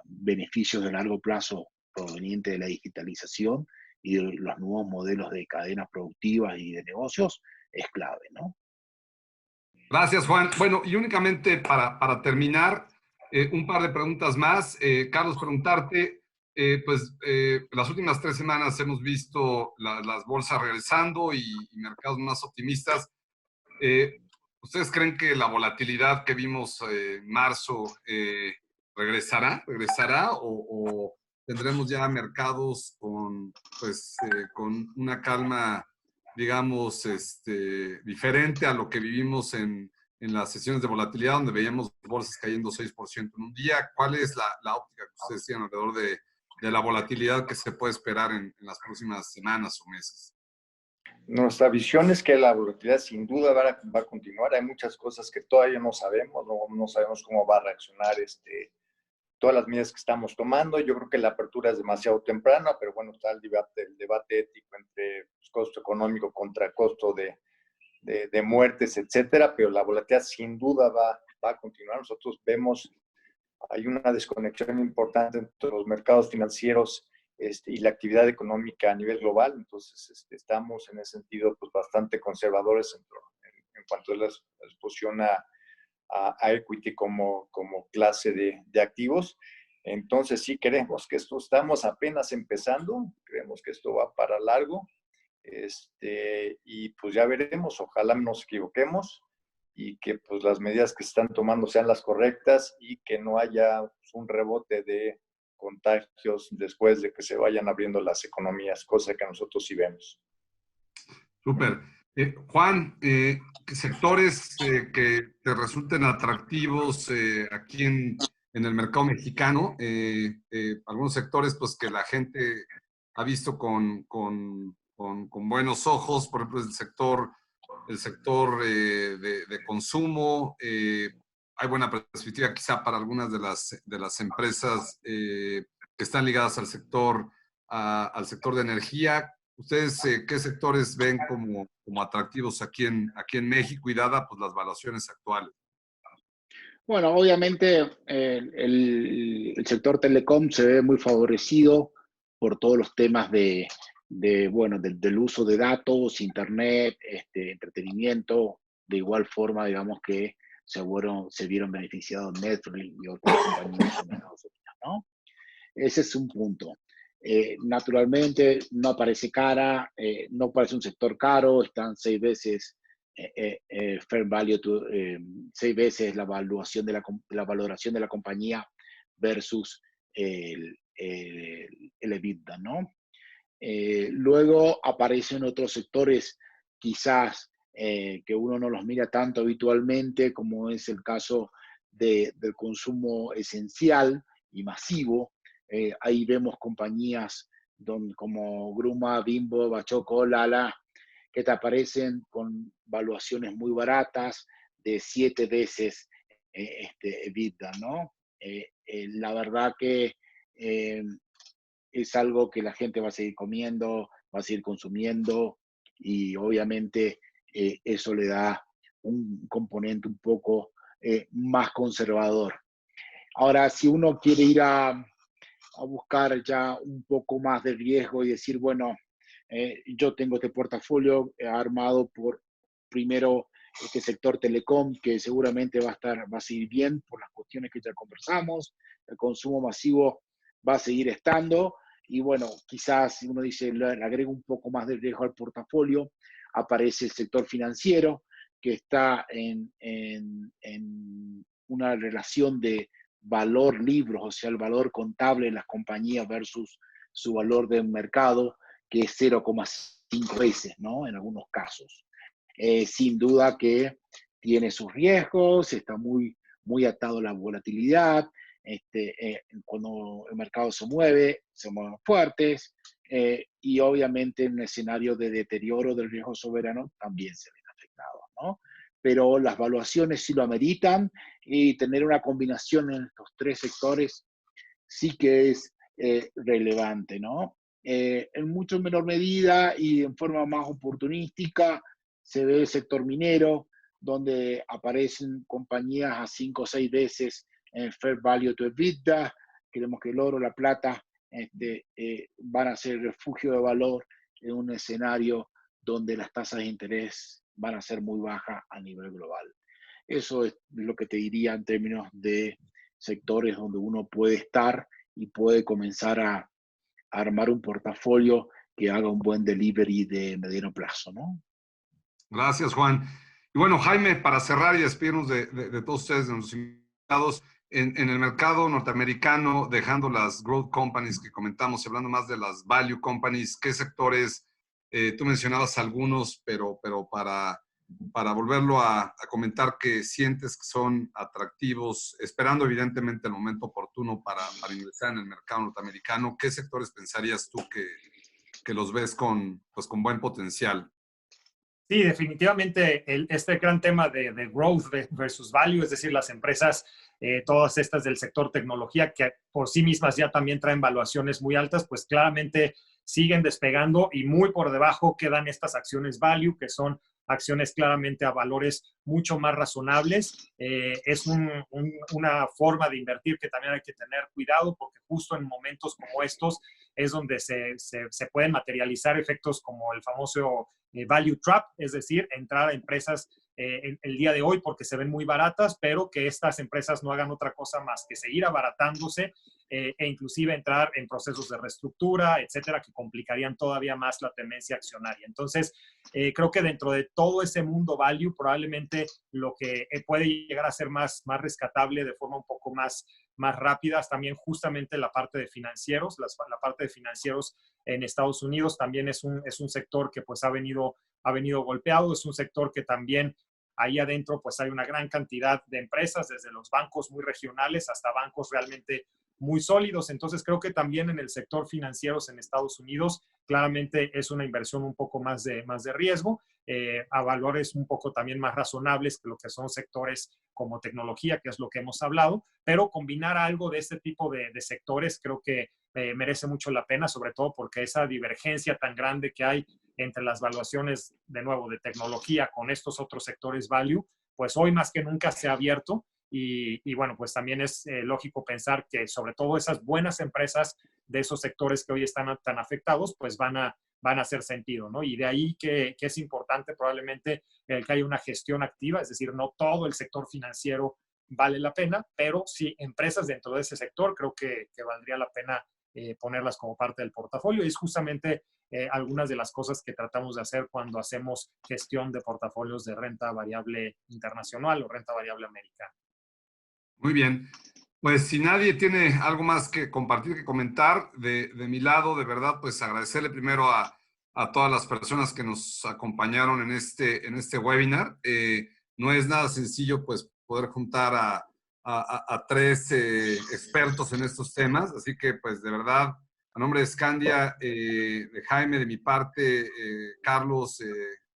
beneficios de largo plazo provenientes de la digitalización y de los nuevos modelos de cadenas productivas y de negocios, es clave, ¿no? Gracias, Juan. Bueno, y únicamente para terminar, un par de preguntas más. Carlos, preguntarte, las últimas 3 semanas hemos visto las bolsas regresando y mercados más optimistas. ¿Ustedes creen que la volatilidad que vimos en marzo regresará o tendremos ya mercados con una calma, digamos, diferente a lo que vivimos en las sesiones de volatilidad, donde veíamos bolsas cayendo 6% en un día? ¿Cuál es la óptica que ustedes tienen alrededor de la volatilidad que se puede esperar en las próximas semanas o meses? Nuestra visión es que la volatilidad sin duda va a continuar. Hay muchas cosas que todavía no sabemos, no sabemos cómo va a reaccionar todas las medidas que estamos tomando. Yo creo que la apertura es demasiado temprana, pero bueno, está el debate ético entre costo económico contra costo de muertes, etcétera, pero la volatilidad sin duda va a continuar. Nosotros vemos, hay una desconexión importante entre los mercados financieros y la actividad económica a nivel global. Entonces, estamos en ese sentido pues, bastante conservadores en cuanto a la exposición a equity como clase de activos. Entonces, sí creemos que estamos apenas empezando, creemos que esto va para largo, y pues ya veremos, ojalá nos equivoquemos y que pues las medidas que se están tomando sean las correctas y que no haya pues, un rebote de contagios después de que se vayan abriendo las economías, cosa que nosotros sí vemos. Súper. Juan, sectores que te resulten atractivos aquí en el mercado mexicano, algunos sectores pues que la gente ha visto con buenos ojos, por ejemplo el sector de consumo. Hay buena perspectiva quizá para algunas de las empresas que están ligadas al sector de energía. ¿Ustedes qué sectores ven como atractivos aquí en México y dada pues, las valuaciones actuales? Bueno, obviamente el sector telecom se ve muy favorecido por todos los temas del uso de datos, internet, entretenimiento. De igual forma, digamos que se vieron beneficiados Netflix y otras compañías en Estados Unidos, ¿no? Ese es un punto. Naturalmente no aparece cara, no parece un sector caro, están 6 veces fair value, 6 veces la valoración de la compañía versus el EBITDA, ¿no? Luego aparecen otros sectores quizás que uno no los mira tanto habitualmente, como es el caso del consumo esencial y masivo. Ahí vemos compañías como Gruma, Bimbo, Bachoco, Lala, que te aparecen con valuaciones muy baratas de 7 veces EBITDA, ¿no? La verdad que es algo que la gente va a seguir comiendo, va a seguir consumiendo, y obviamente eso le da un componente un poco más conservador. Ahora, si uno quiere ir a buscar ya un poco más de riesgo y decir, bueno, yo tengo este portafolio armado por, primero, este sector telecom, que seguramente va a seguir bien por las cuestiones que ya conversamos, el consumo masivo va a seguir estando, Y bueno, quizás si uno dice, le agrego un poco más de riesgo al portafolio, aparece el sector financiero, que está en una relación de valor libros, o sea, el valor contable de las compañías versus su valor de mercado, que es 0,5 veces, ¿no? En algunos casos. Sin duda que tiene sus riesgos, está muy atado a la volatilidad. Cuando el mercado se mueven fuertes, y obviamente en un escenario de deterioro del riesgo soberano también se ven afectados, ¿no? Pero las valuaciones sí lo ameritan, y tener una combinación en estos tres sectores sí que es relevante, ¿no? En mucho menor medida y en forma más oportunística se ve el sector minero, donde aparecen compañías a 5 o 6 veces en Fair Value to EBITDA. Creemos que el oro, la plata, van a ser refugio de valor en un escenario donde las tasas de interés van a ser muy bajas a nivel global. Eso es lo que te diría en términos de sectores donde uno puede estar y puede comenzar a armar un portafolio que haga un buen delivery de mediano plazo, ¿no? Gracias, Juan. Y bueno, Jaime, para cerrar y despedirnos de todos ustedes, de nuestros invitados, en el mercado norteamericano, dejando las growth companies que comentamos, hablando más de las value companies, ¿qué sectores? Tú mencionabas algunos, pero para volverlo a comentar, que sientes que son atractivos, esperando evidentemente el momento oportuno para ingresar en el mercado norteamericano, ¿qué sectores pensarías tú que los ves con buen potencial? Sí, definitivamente este gran tema de growth versus value, es decir, las empresas, todas estas del sector tecnología, que por sí mismas ya también traen valuaciones muy altas, pues claramente siguen despegando, y muy por debajo quedan estas acciones value, que son acciones claramente a valores mucho más razonables. Es una forma de invertir que también hay que tener cuidado, porque justo en momentos como estos es donde se pueden materializar efectos como el famoso value trap, es decir, entrar a empresas el día de hoy porque se ven muy baratas, pero que estas empresas no hagan otra cosa más que seguir abaratándose, e inclusive entrar en procesos de reestructura, etcétera, que complicarían todavía más la tendencia accionaria. Entonces, creo que dentro de todo ese mundo value, probablemente lo que puede llegar a ser más rescatable de forma un poco más rápida es también justamente la parte de financieros. La parte de financieros en Estados Unidos también es un sector que pues ha venido golpeado, es un sector que también ahí adentro pues hay una gran cantidad de empresas, desde los bancos muy regionales hasta bancos realmente muy sólidos. Entonces creo que también en el sector financieros en Estados Unidos claramente es una inversión un poco más de riesgo, a valores un poco también más razonables que lo que son sectores como tecnología, que es lo que hemos hablado, pero combinar algo de este tipo de sectores creo que merece mucho la pena, sobre todo porque esa divergencia tan grande que hay entre las valuaciones, de nuevo, de tecnología con estos otros sectores value, pues hoy más que nunca se ha abierto. Y bueno, pues también es lógico pensar que sobre todo esas buenas empresas de esos sectores que hoy están tan afectados, pues van a hacer sentido, ¿no? Y de ahí que es importante probablemente el que haya una gestión activa, es decir, no todo el sector financiero vale la pena, pero sí empresas dentro de ese sector creo que valdría la pena ponerlas como parte del portafolio, y es justamente algunas de las cosas que tratamos de hacer cuando hacemos gestión de portafolios de renta variable internacional o renta variable americana. Muy bien. Pues si nadie tiene algo más que compartir, que comentar, de mi lado, de verdad, pues agradecerle primero a todas las personas que nos acompañaron en este webinar. No es nada sencillo, pues, poder juntar a tres expertos en estos temas, así que, pues, de verdad, a nombre de Scandia, de Jaime, de mi parte, Carlos,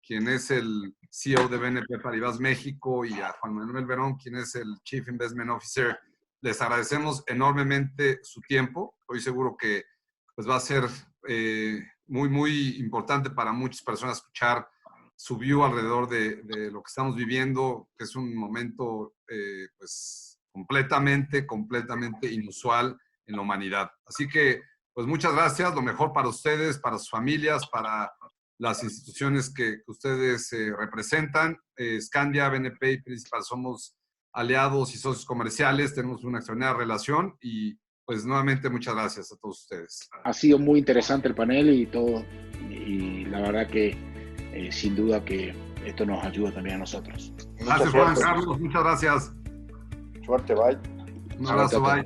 quien es el CEO de BNP Paribas México, y a Juan Manuel Verón, quien es el Chief Investment Officer, les agradecemos enormemente su tiempo. Estoy seguro que pues, va a ser muy importante para muchas personas escuchar su view alrededor de lo que estamos viviendo, que es un momento pues completamente inusual en la humanidad. Así que, pues muchas gracias, lo mejor para ustedes, para sus familias, para las instituciones que ustedes representan. Scandia, BNP y Principal somos aliados y socios comerciales, tenemos una extraordinaria relación y pues nuevamente muchas gracias a todos ustedes. Ha sido muy interesante el panel y todo, y la verdad que sin duda que esto nos ayuda también a nosotros. Gracias, Juan Carlos, muchas gracias. Suerte, bye. Un abrazo, bye.